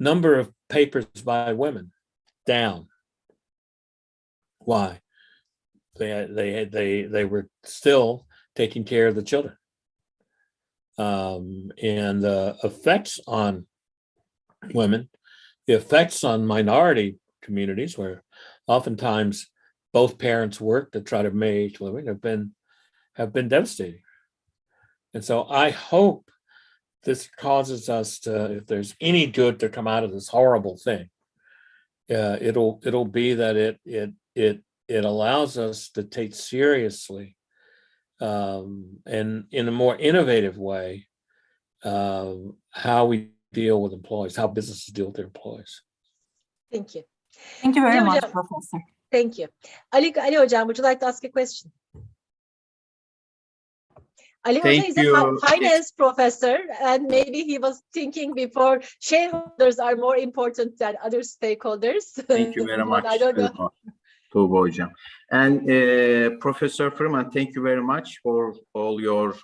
S4: Number of papers by women down. Why? They were still taking care of the children, and the effects on women, the effects on minority communities, where oftentimes both parents work to try to make a living, have been devastating. And so I hope this causes us to, if there's any good to come out of this horrible thing, it'll be that it allows us to take seriously and in a more innovative way how we deal with employees, how businesses deal with their employees.
S1: Thank you.
S5: Thank you very
S1: Ali
S5: much,
S1: Hocam.
S5: Professor.
S1: Thank you. Ali Hocam, would you like to ask a question? Ali Hoca is a finance professor, and maybe he was thinking before shareholders are more important than other stakeholders.
S11: Thank you very much,
S1: I don't know.
S11: Tuğba Hocam. And Professor Freeman, thank you very much for all your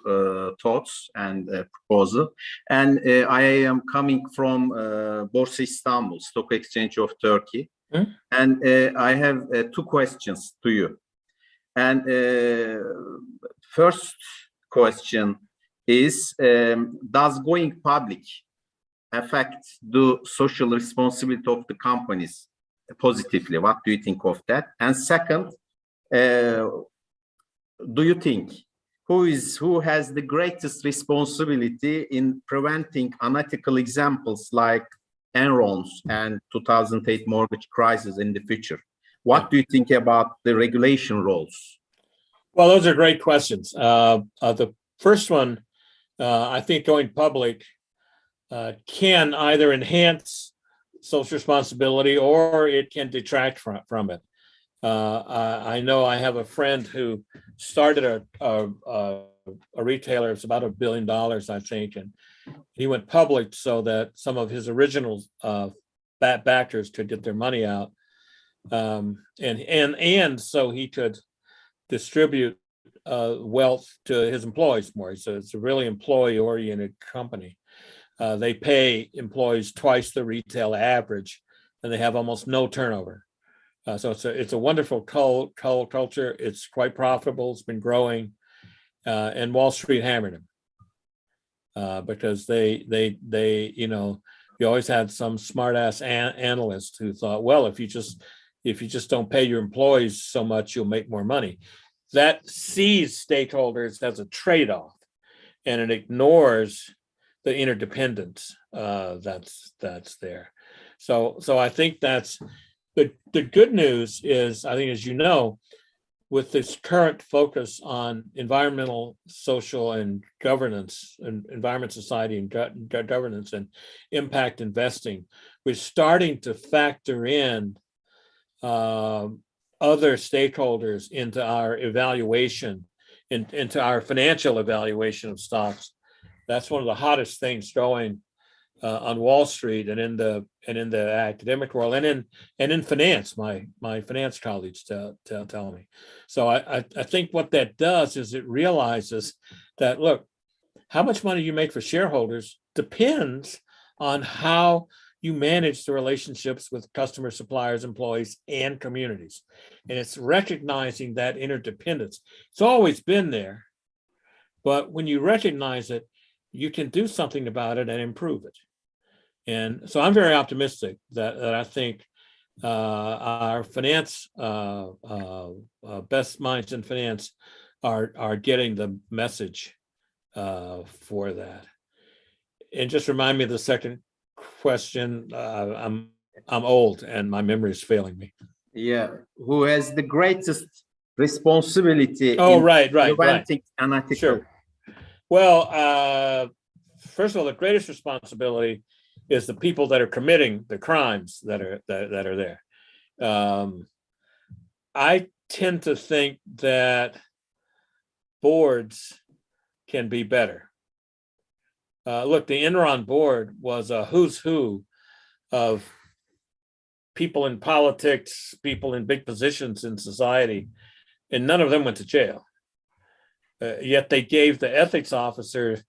S11: thoughts and proposal. And I am coming from Borsa Istanbul, Stock Exchange of Turkey. And I have 2 questions to you. And first question is, does going public affect the social responsibility of the companies positively? What do you think of that? And second, do you think who has the greatest responsibility in preventing unethical examples like Enron's and 2008 mortgage crisis in the future? What do you think about the regulation roles?
S4: Well, those are great questions. The first one, I think going public can either enhance social responsibility or it can detract from it. I know I have a friend who started a retailer. It's about $1 billion, I think, and he went public so that some of his original backers could get their money out, and so he could distribute wealth to his employees more. So it's a really employee-oriented company. They pay employees twice the retail average, and they have almost no turnover. So it's a wonderful culture. It's quite profitable. It's been growing, and Wall Street hammered him because they you always had some smart-ass analyst who thought, well, if you just don't pay your employees so much, you'll make more money. That sees stakeholders as a trade-off, and it ignores the interdependence that's there. So I think that's the good news is, I think, as you know, with this current focus on environmental, social, and governance, and environment, society, and governance, and impact investing, we're starting to factor in other stakeholders into our evaluation, into our financial evaluation of stocks. That's one of the hottest things going on Wall Street and in the academic world and in finance. My finance colleagues tell me. So I think what that does is it realizes that, look, how much money you make for shareholders depends on how you manage the relationships with customers, suppliers, employees, and communities. And it's recognizing that interdependence. It's always been there, but when you recognize it, you can do something about it and improve it. And so I'm very optimistic that I think our finance, best minds in finance are getting the message for that. And just remind me of the second question. I'm old and my memory is failing me.
S11: Yeah, who has the greatest responsibility?
S4: Oh,
S11: in
S4: right.
S11: preventing unethical?
S4: Sure. Well, first of all, the greatest responsibility is the people that are committing the crimes that are there. I tend to think that boards can be better. Look, the Enron board was a who's who of people in politics, people in big positions in society, and none of them went to jail. Yet they gave the ethics officer,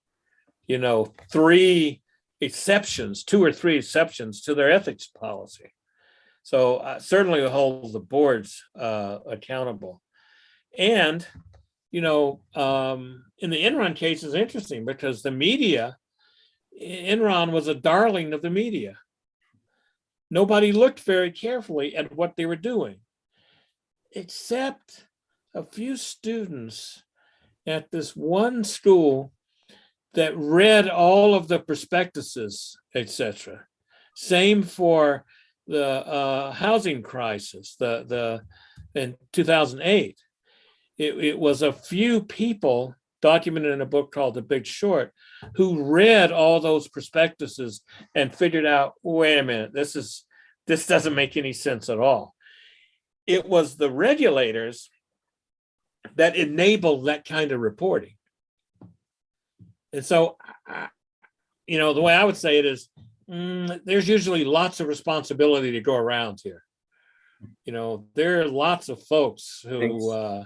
S4: 2 or 3 exceptions to their ethics policy. So certainly it holds the boards accountable. And, in the Enron case is interesting because the media, Enron was a darling of the media. Nobody looked very carefully at what they were doing, except a few students at this one school that read all of the prospectuses, etc. Same for the housing crisis, in 2008. It was a few people documented in a book called The Big Short who read all those prospectuses and figured out, wait a minute, this doesn't make any sense at all. It was the regulators that enabled that kind of reporting. And so, the way I would say it is, there's usually lots of responsibility to go around here. There are lots of folks who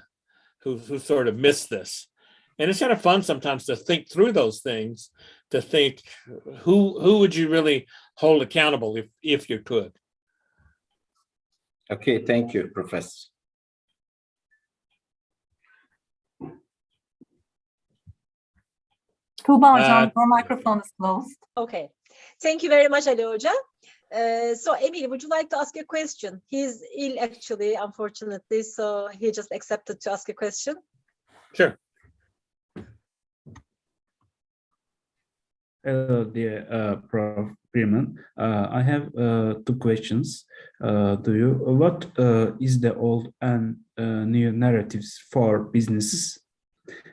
S4: sort of miss this. And it's kind of fun sometimes to think through those things, to think who would you really hold accountable if you could.
S11: Okay, thank you, Professor.
S5: Tuğba Hocam, your microphone is closed.
S1: Okay. Thank you very much, Ali Hoca. So, Emily, would you like to ask a question? He's ill, actually, unfortunately, so he just accepted to ask a question.
S4: Sure.
S12: Hello, dear Prof. Freeman. I have 2 questions. What is the old and new narratives for businesses?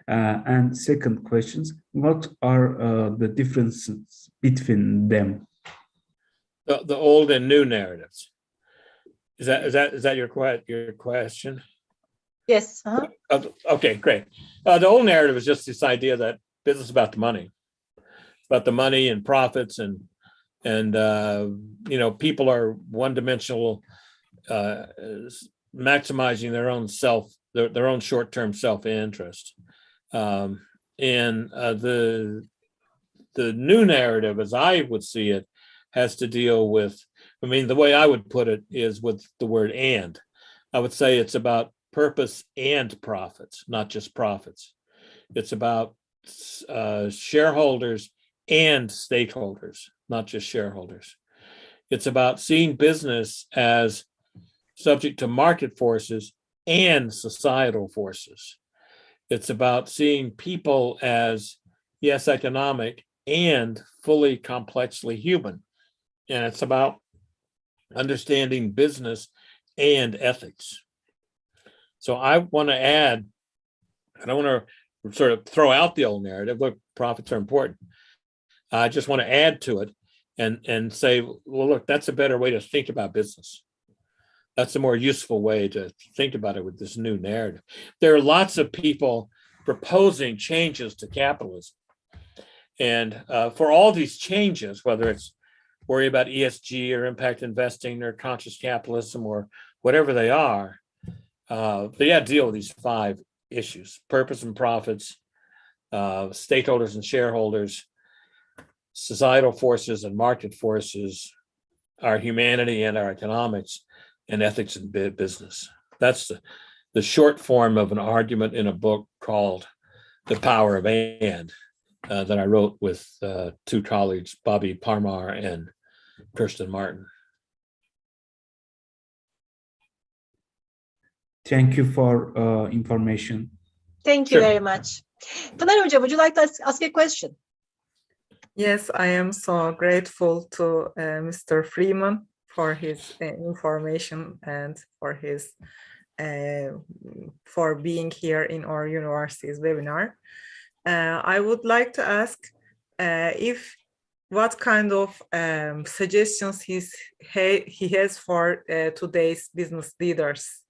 S12: And second questions, what are the differences between them?
S4: The old and new narratives. Is that your question?
S1: Yes.
S4: Okay, great. The old narrative is just this idea that business is about the money. It's about the money and profits and people are one-dimensional, maximizing their own short-term self-interest. And the new narrative, as I would see it, has to deal with, the way I would put it is with the word and. I would say it's about purpose and profits, not just profits. It's about shareholders and stakeholders, not just shareholders. It's about seeing business as subject to market forces and societal forces. It's about seeing people as, yes, economic and fully complexly human. And it's about understanding business and ethics. So I want to add, I don't want to sort of throw out the old narrative. Look, profits are important. I just want to add to it and say, well, look, that's a better way to think about business. That's a more useful way to think about it with this new narrative. There are lots of people proposing changes to capitalism. And for all these changes, whether it's worry about ESG or impact investing or conscious capitalism or whatever they are, they have to deal with these 5 issues: purpose and profits, stakeholders and shareholders, societal forces and market forces, our humanity and our economics, and ethics and business. That's the short form of an argument in a book called The Power of And that I wrote with 2 colleagues, Bobby Parmar and Kirsten Martin.
S12: Thank you for information.
S1: Thank you very much. Taner Hoca, would you like to ask a question?
S13: Yes, I am so grateful to Mr. Freeman for his information and for his for being here in our university's webinar. I would like to ask what kind of suggestions he has for today's business leaders.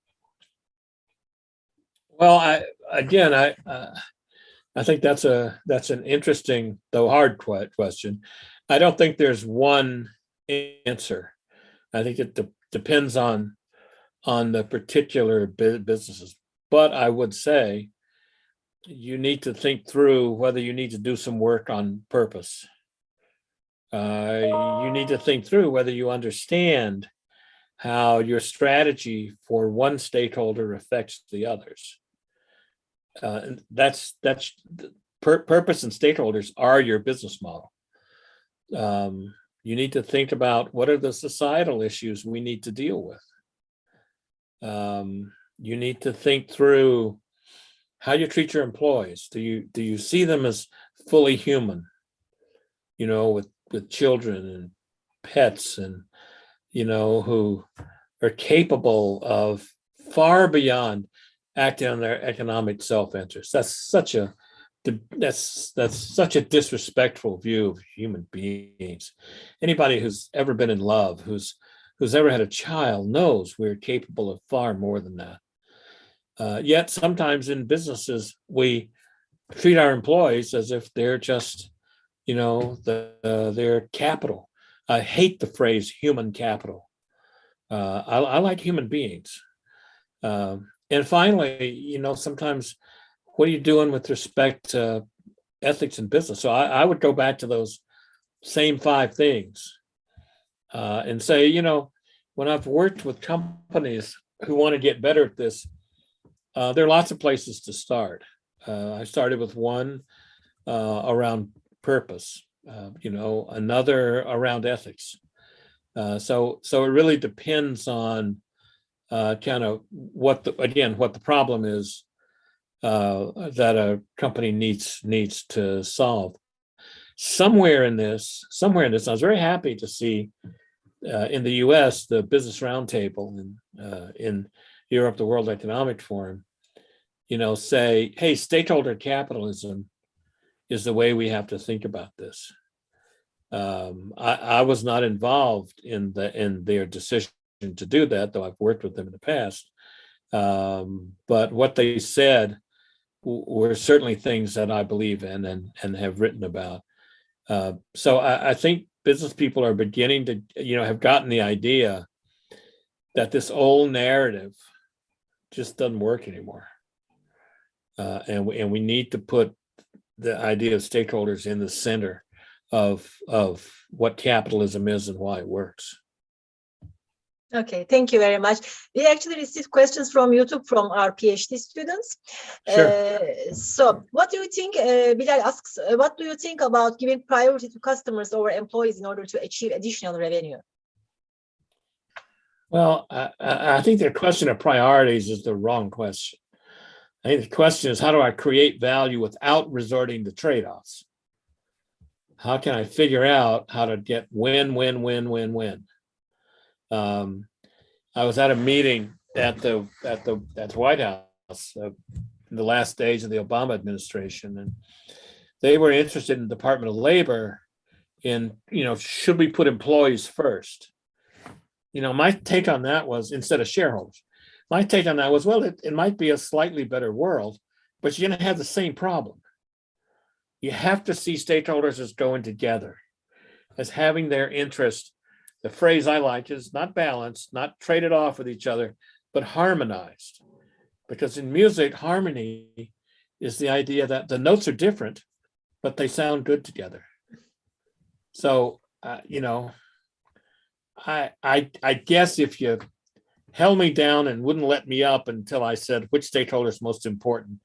S4: Well, I think that's an interesting, though hard question. I don't think there's one answer. I think it depends on the particular businesses. But I would say you need to think through whether you need to do some work on purpose. You need to think through whether you understand how your strategy for one stakeholder affects the others. That's purpose and stakeholders are your business model. You need to think about what are the societal issues we need to deal with. You need to think through how you treat your employees. Do you see them as fully human? With children and pets, and who are capable of far beyond acting on their economic self-interest. That's such a disrespectful view of human beings. Anybody who's ever been in love, who's ever had a child, knows we're capable of far more than that. Yet sometimes in businesses we treat our employees as if they're just, their capital. I hate the phrase human capital. I like human beings. And finally, sometimes what are you doing with respect to ethics in business? So I would go back to those same 5 things and say, when I've worked with companies who want to get better at this, there are lots of places to start. I started with one around purpose, another around ethics. So it really depends on kind of what the problem is that a company needs to solve. Somewhere in this, I was very happy to see in the US, the Business Roundtable, and in Europe, the World Economic Forum, say, hey, stakeholder capitalism is the way we have to think about this. I was not involved in their decision to do that, though I've worked with them in the past. But what they said were certainly things that I believe in and have written about. So I think business people are beginning to, have gotten the idea that this old narrative just doesn't work anymore. And we need to put the idea of stakeholders in the center of what capitalism is and why it works.
S1: Okay, thank you very much. We actually received questions from YouTube from our PhD students.
S4: Sure.
S1: So what do you think, Bilal asks, what do you think about giving priority to customers over employees in order to achieve additional revenue?
S4: Well, I think the question of priorities is the wrong question. I think the question is, how do I create value without resorting to trade-offs? How can I figure out how to get win, win, win, win, win? I was at a meeting at the White House in the last days of the Obama administration, and they were interested in the Department of Labor in, should we put employees first? My take on that was, instead of shareholders, my take on that was, well, it might be a slightly better world, but you're going to have the same problem. you have to see stakeholders as going together, as having their interest. The phrase I like is not balanced, not traded off with each other, but harmonized. Because in music, harmony is the idea that the notes are different, but they sound good together. So, you know, I guess if you held me down and wouldn't let me up until I said which stakeholder is most important,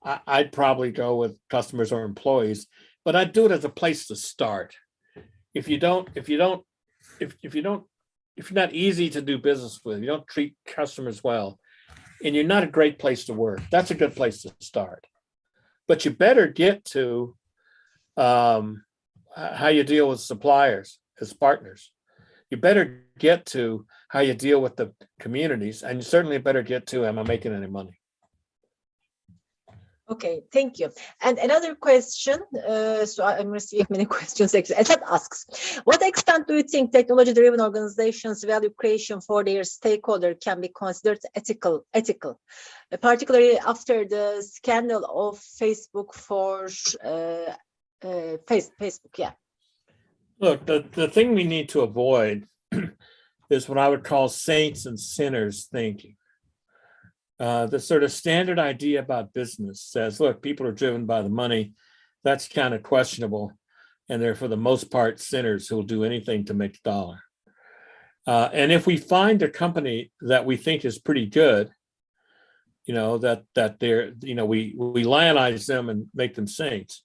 S4: I'd probably go with customers or employees, but I'd do it as a place to start. If you're not easy to do business with, you don't treat customers well, and you're not a great place to work, that's a good place to start. But you better get to how you deal with suppliers as partners. You better get to how you deal with the communities, and you certainly better get to, am I making any money?
S1: Okay, thank you. And another question, so I'm receiving many questions. Esat asks, what extent do you think technology-driven organizations' value creation for their stakeholder can be considered ethical, particularly after the scandal of Facebook for Facebook, yeah.
S4: Look, the thing we need to avoid is what I would call saints and sinners thinking. The sort of standard idea about business says, look, people are driven by the money. That's kind of questionable. And they're, for the most part, sinners who will do anything to make a dollar. And if we find a company that we think is pretty good, you know, that they're, you know, we lionize them and make them saints.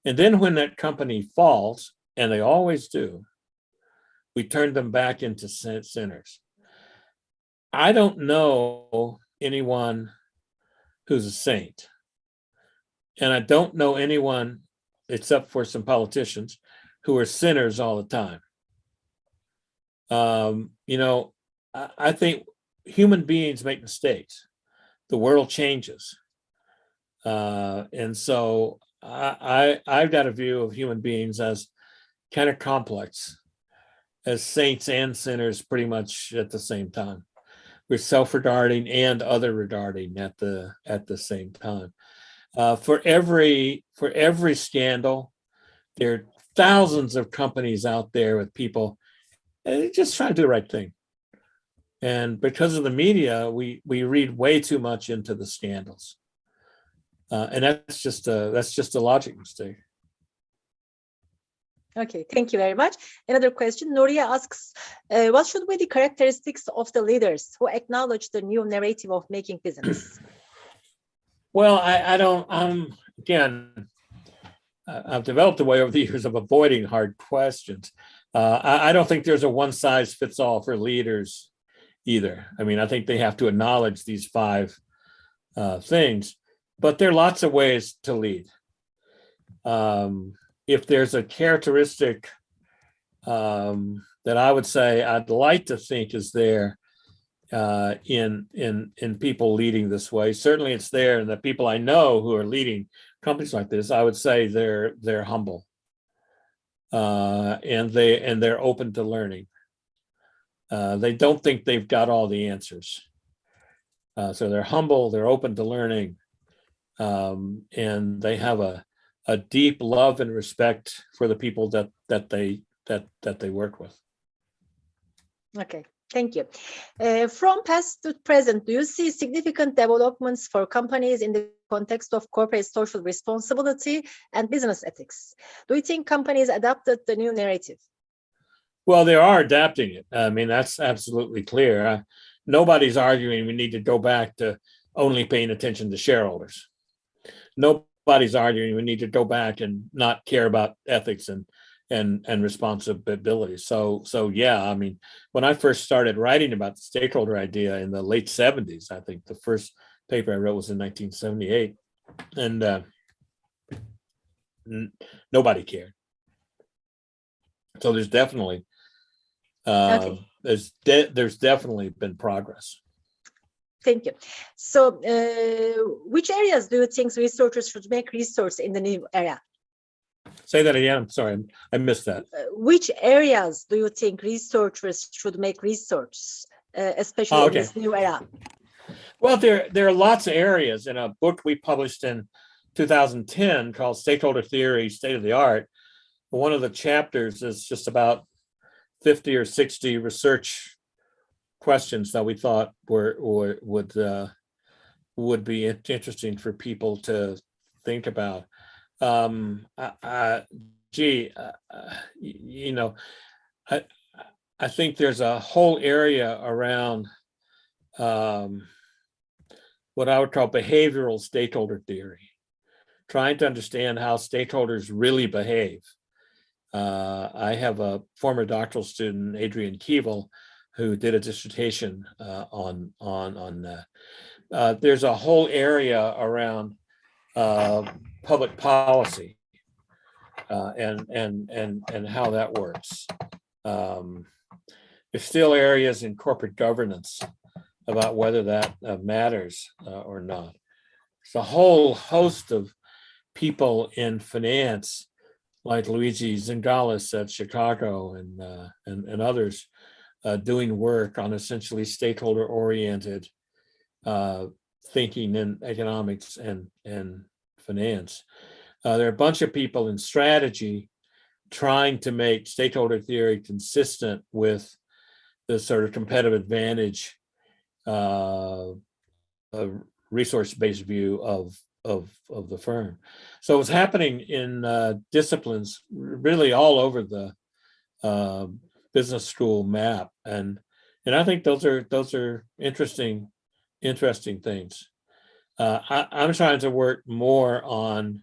S4: And then when that company falls, and they always do, we turn them back into sinners. I don't know anyone who's a saint. And I don't know anyone, except for some politicians, who are sinners all the time. You know, I think human beings make mistakes. The world changes. And so I've got a view of human beings as kind of complex, as saints and sinners pretty much at the same time. We're self-regarding and other-regarding at the same time. For every scandal, there are thousands of companies out there with people just trying to do the right thing. And because of the media, we read way too much into the scandals. And that's just a logic mistake.
S1: Okay, thank you very much. Another question, Nuria asks, what should be the characteristics of the leaders who acknowledge the new narrative of making business?
S4: Well, I've developed a way over the years of avoiding hard questions. I don't think there's a one size fits all for leaders either. I mean, I think they have to acknowledge these 5 things, but there are lots of ways to lead. If there's a characteristic that I would say I'd like to think is there in people leading this way, certainly it's there in the people I know who are leading companies like this. I would say they're humble and they're open to learning. They don't think they've got all the answers. So they're humble, they're open to learning, and they have a deep love and respect for the people that they work with.
S1: Okay, thank you. From past to present, do you see significant developments for companies in the context of corporate social responsibility and business ethics? Do you think companies adopted the new narrative?
S4: Well, they are adapting it. I mean, that's absolutely clear. Nobody's arguing we need to go back to only paying attention to shareholders. Nobody's arguing we need to go back and not care about ethics and responsibility. So yeah, I mean, when I first started writing about the stakeholder idea in the late 70s, I think the first paper I wrote was in 1978, and nobody cared. So there's definitely there's definitely been progress.
S1: Thank you. So which areas do you think researchers should make research in the new era?
S4: Say that again. I'm sorry, I missed that.
S1: Which areas do you think researchers should make research, especially in this new era?
S4: Well, there are lots of areas. In a book we published in 2010 called Stakeholder Theory, State of the Art. One of the chapters is just about 50 or 60 research questions that we thought would be interesting for people to think about. I think there's a whole area around what I would call behavioral stakeholder theory, trying to understand how stakeholders really behave. I have a former doctoral student, Adrian Keevel, who did a dissertation on that. There's a whole area around public policy and how that works. There's still areas in corporate governance about whether that matters or not. There's a whole host of people in finance, like Luigi Zingalis at Chicago and others, doing work on essentially stakeholder-oriented thinking in economics and finance. There are a bunch of people in strategy trying to make stakeholder theory consistent with the sort of competitive advantage resource-based view of the firm. So it's happening in disciplines really all over the business school map, and I think those are interesting things. I'm trying to work more on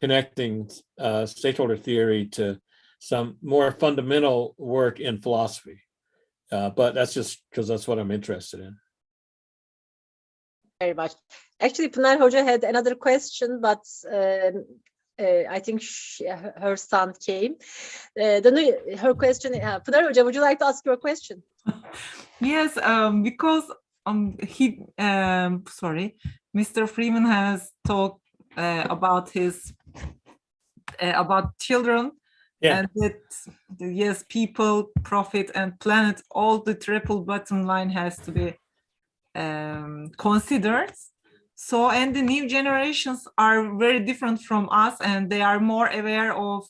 S4: connecting stakeholder theory to some more fundamental work in philosophy, but that's just because that's what I'm interested in.
S1: Very much. Actually, Pınar Hoca had another question, but I think her son came. Her question, Pınar Hoca, would you like to ask your question?
S13: Yes, because Mr. Freeman has talked about his about children, and that yes, people, profit, and planet, all the triple bottom line has to be considered. So, and the new generations are very different from us, and they are more aware of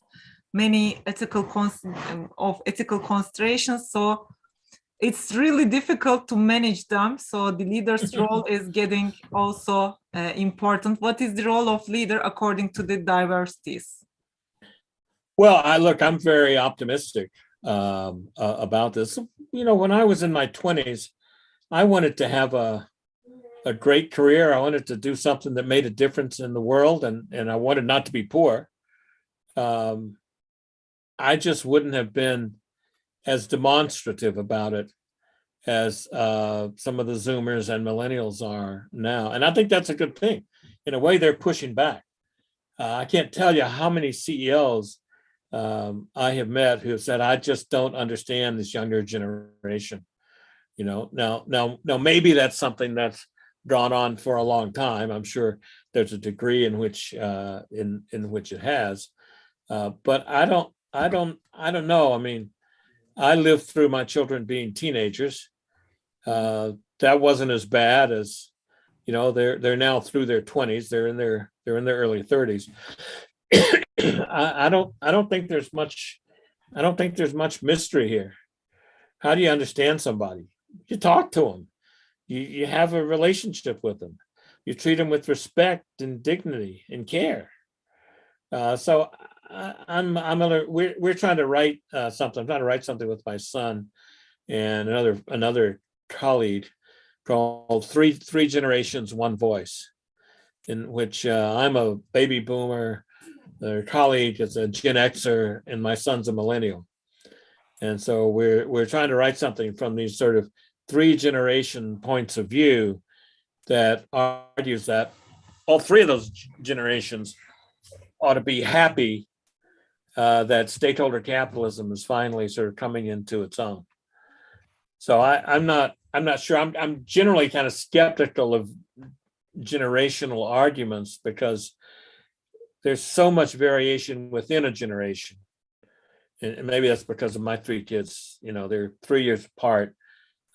S13: many ethical considerations. So it's really difficult to manage them. So the leader's role is getting also important. What is the role of leader according to the diversities?
S4: Well, I'm very optimistic about this. You know, when I was in my 20s, I wanted to have a great career. I wanted to do something that made a difference in the world, and I wanted not to be poor. I just wouldn't have been as demonstrative about it as some of the Zoomers and millennials are now. And I think that's a good thing. In a way, they're pushing back. I can't tell you how many CEOs I have met who have said, I just don't understand this younger generation. You know, now maybe that's something that's gone on for a long time. I'm sure there's a degree in which it has, but I don't know. I mean, I lived through my children being teenagers. That wasn't as bad as, you know, they're now through their 20s. They're in their early 30s. I don't think there's much mystery here. How do you understand somebody? You talk to them. You have a relationship with them. You treat them with respect and dignity and care. So we're trying to write something. I'm trying to write something with my son and another colleague called Three Generations, One Voice, in which I'm a baby boomer, their colleague is a Gen Xer, and my son's a millennial. And so we're trying to write something from these sort of 3 generation points of view that argues that all 3 of those generations ought to be happy that stakeholder capitalism is finally sort of coming into its own. So I'm not sure. I'm generally kind of skeptical of generational arguments because there's so much variation within a generation. And maybe that's because of my 3 kids. You know, they're 3 years apart.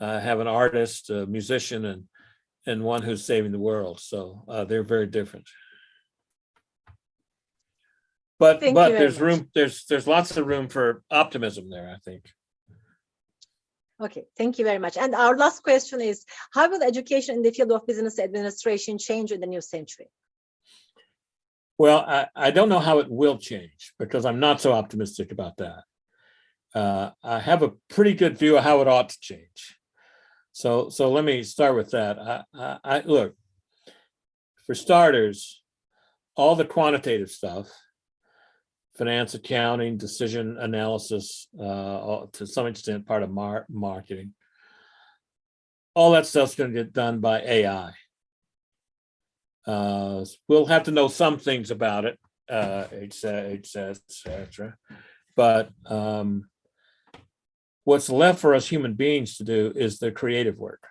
S4: I have an artist, a musician, and one who's saving the world. So they're very different. But
S1: Thank you very
S4: there's
S1: much.
S4: room. There's lots of room for optimism there, I think.
S1: Okay, thank you very much. And our last question is, how will education in the field of business administration change in the new century?
S4: Well, I don't know how it will change because I'm not so optimistic about that. I have a pretty good view of how it ought to change. So let me start with that. I look, for starters, all the quantitative stuff, finance, accounting, decision analysis, to some extent part of marketing, all that stuff's going to get done by AI. We'll have to know some things about it, etc. But what's left for us human beings to do is the creative work.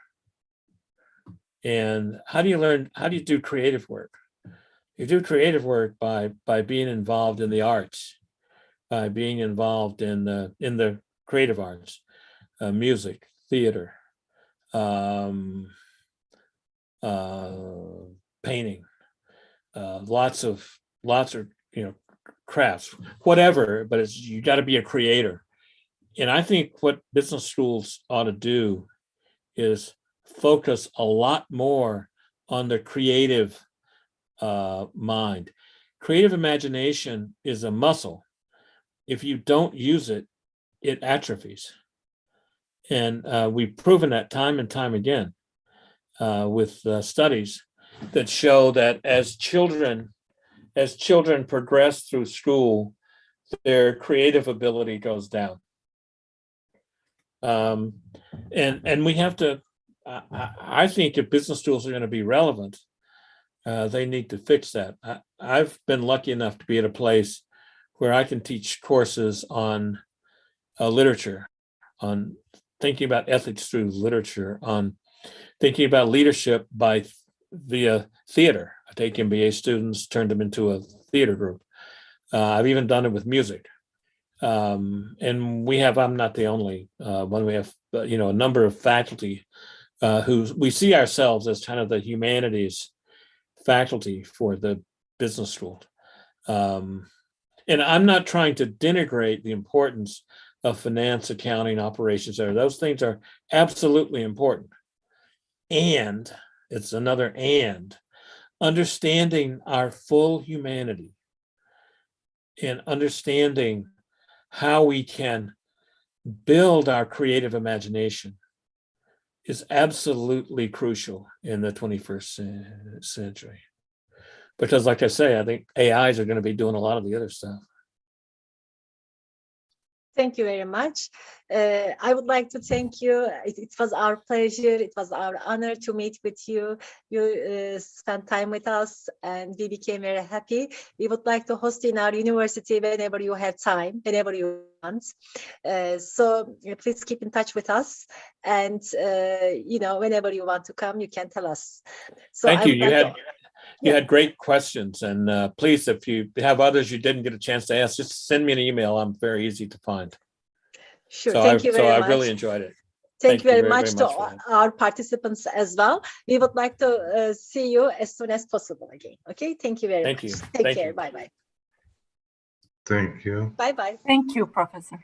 S4: And how do you do creative work? You do creative work by being involved in the arts, by being involved in the creative arts, music, theater, painting, lots of crafts, whatever. But you got to be a creator. And I think what business schools ought to do is focus a lot more on the creative mind. Creative imagination is a muscle. If you don't use it, it atrophies. And we've proven that time and time again with studies that show that as children progress through school, their creative ability goes down. And we have to, I think if business schools are going to be relevant, they need to fix that. I've been lucky enough to be at a place where I can teach courses on literature, on thinking about ethics through literature, on thinking about leadership via theater. I take MBA students, turned them into a theater group. I've even done it with music. And I'm not the only one. We have, a number of faculty who we see ourselves as kind of the humanities faculty for the business school. And I'm not trying to denigrate the importance of finance, accounting, operations there. Those things are absolutely important. And it's another and, understanding our full humanity and understanding how we can build our creative imagination is absolutely crucial in the 21st century. Because like I say, I think AIs are going to be doing a lot of the other stuff.
S1: Thank you very much. I would like to thank you. It was our pleasure. It was our honor to meet with you. You spent time with us and we became very happy. We would like to host in our university whenever you have time, whenever you want. So please keep in touch with us. And, whenever you want to come, you can tell us. So
S4: thank you. You had great questions, and please, if you have others you didn't get a chance to ask, just send me an email. I'm very easy to find.
S1: Sure, thank you very much.
S4: I really enjoyed it.
S1: Thank you very much to our participants as well. We would like to see you as soon as possible again. Okay, thank you very much.
S4: Thank you.
S1: Take care. Bye-bye.
S8: Thank you.
S1: Bye-bye.
S5: Thank you, Professor.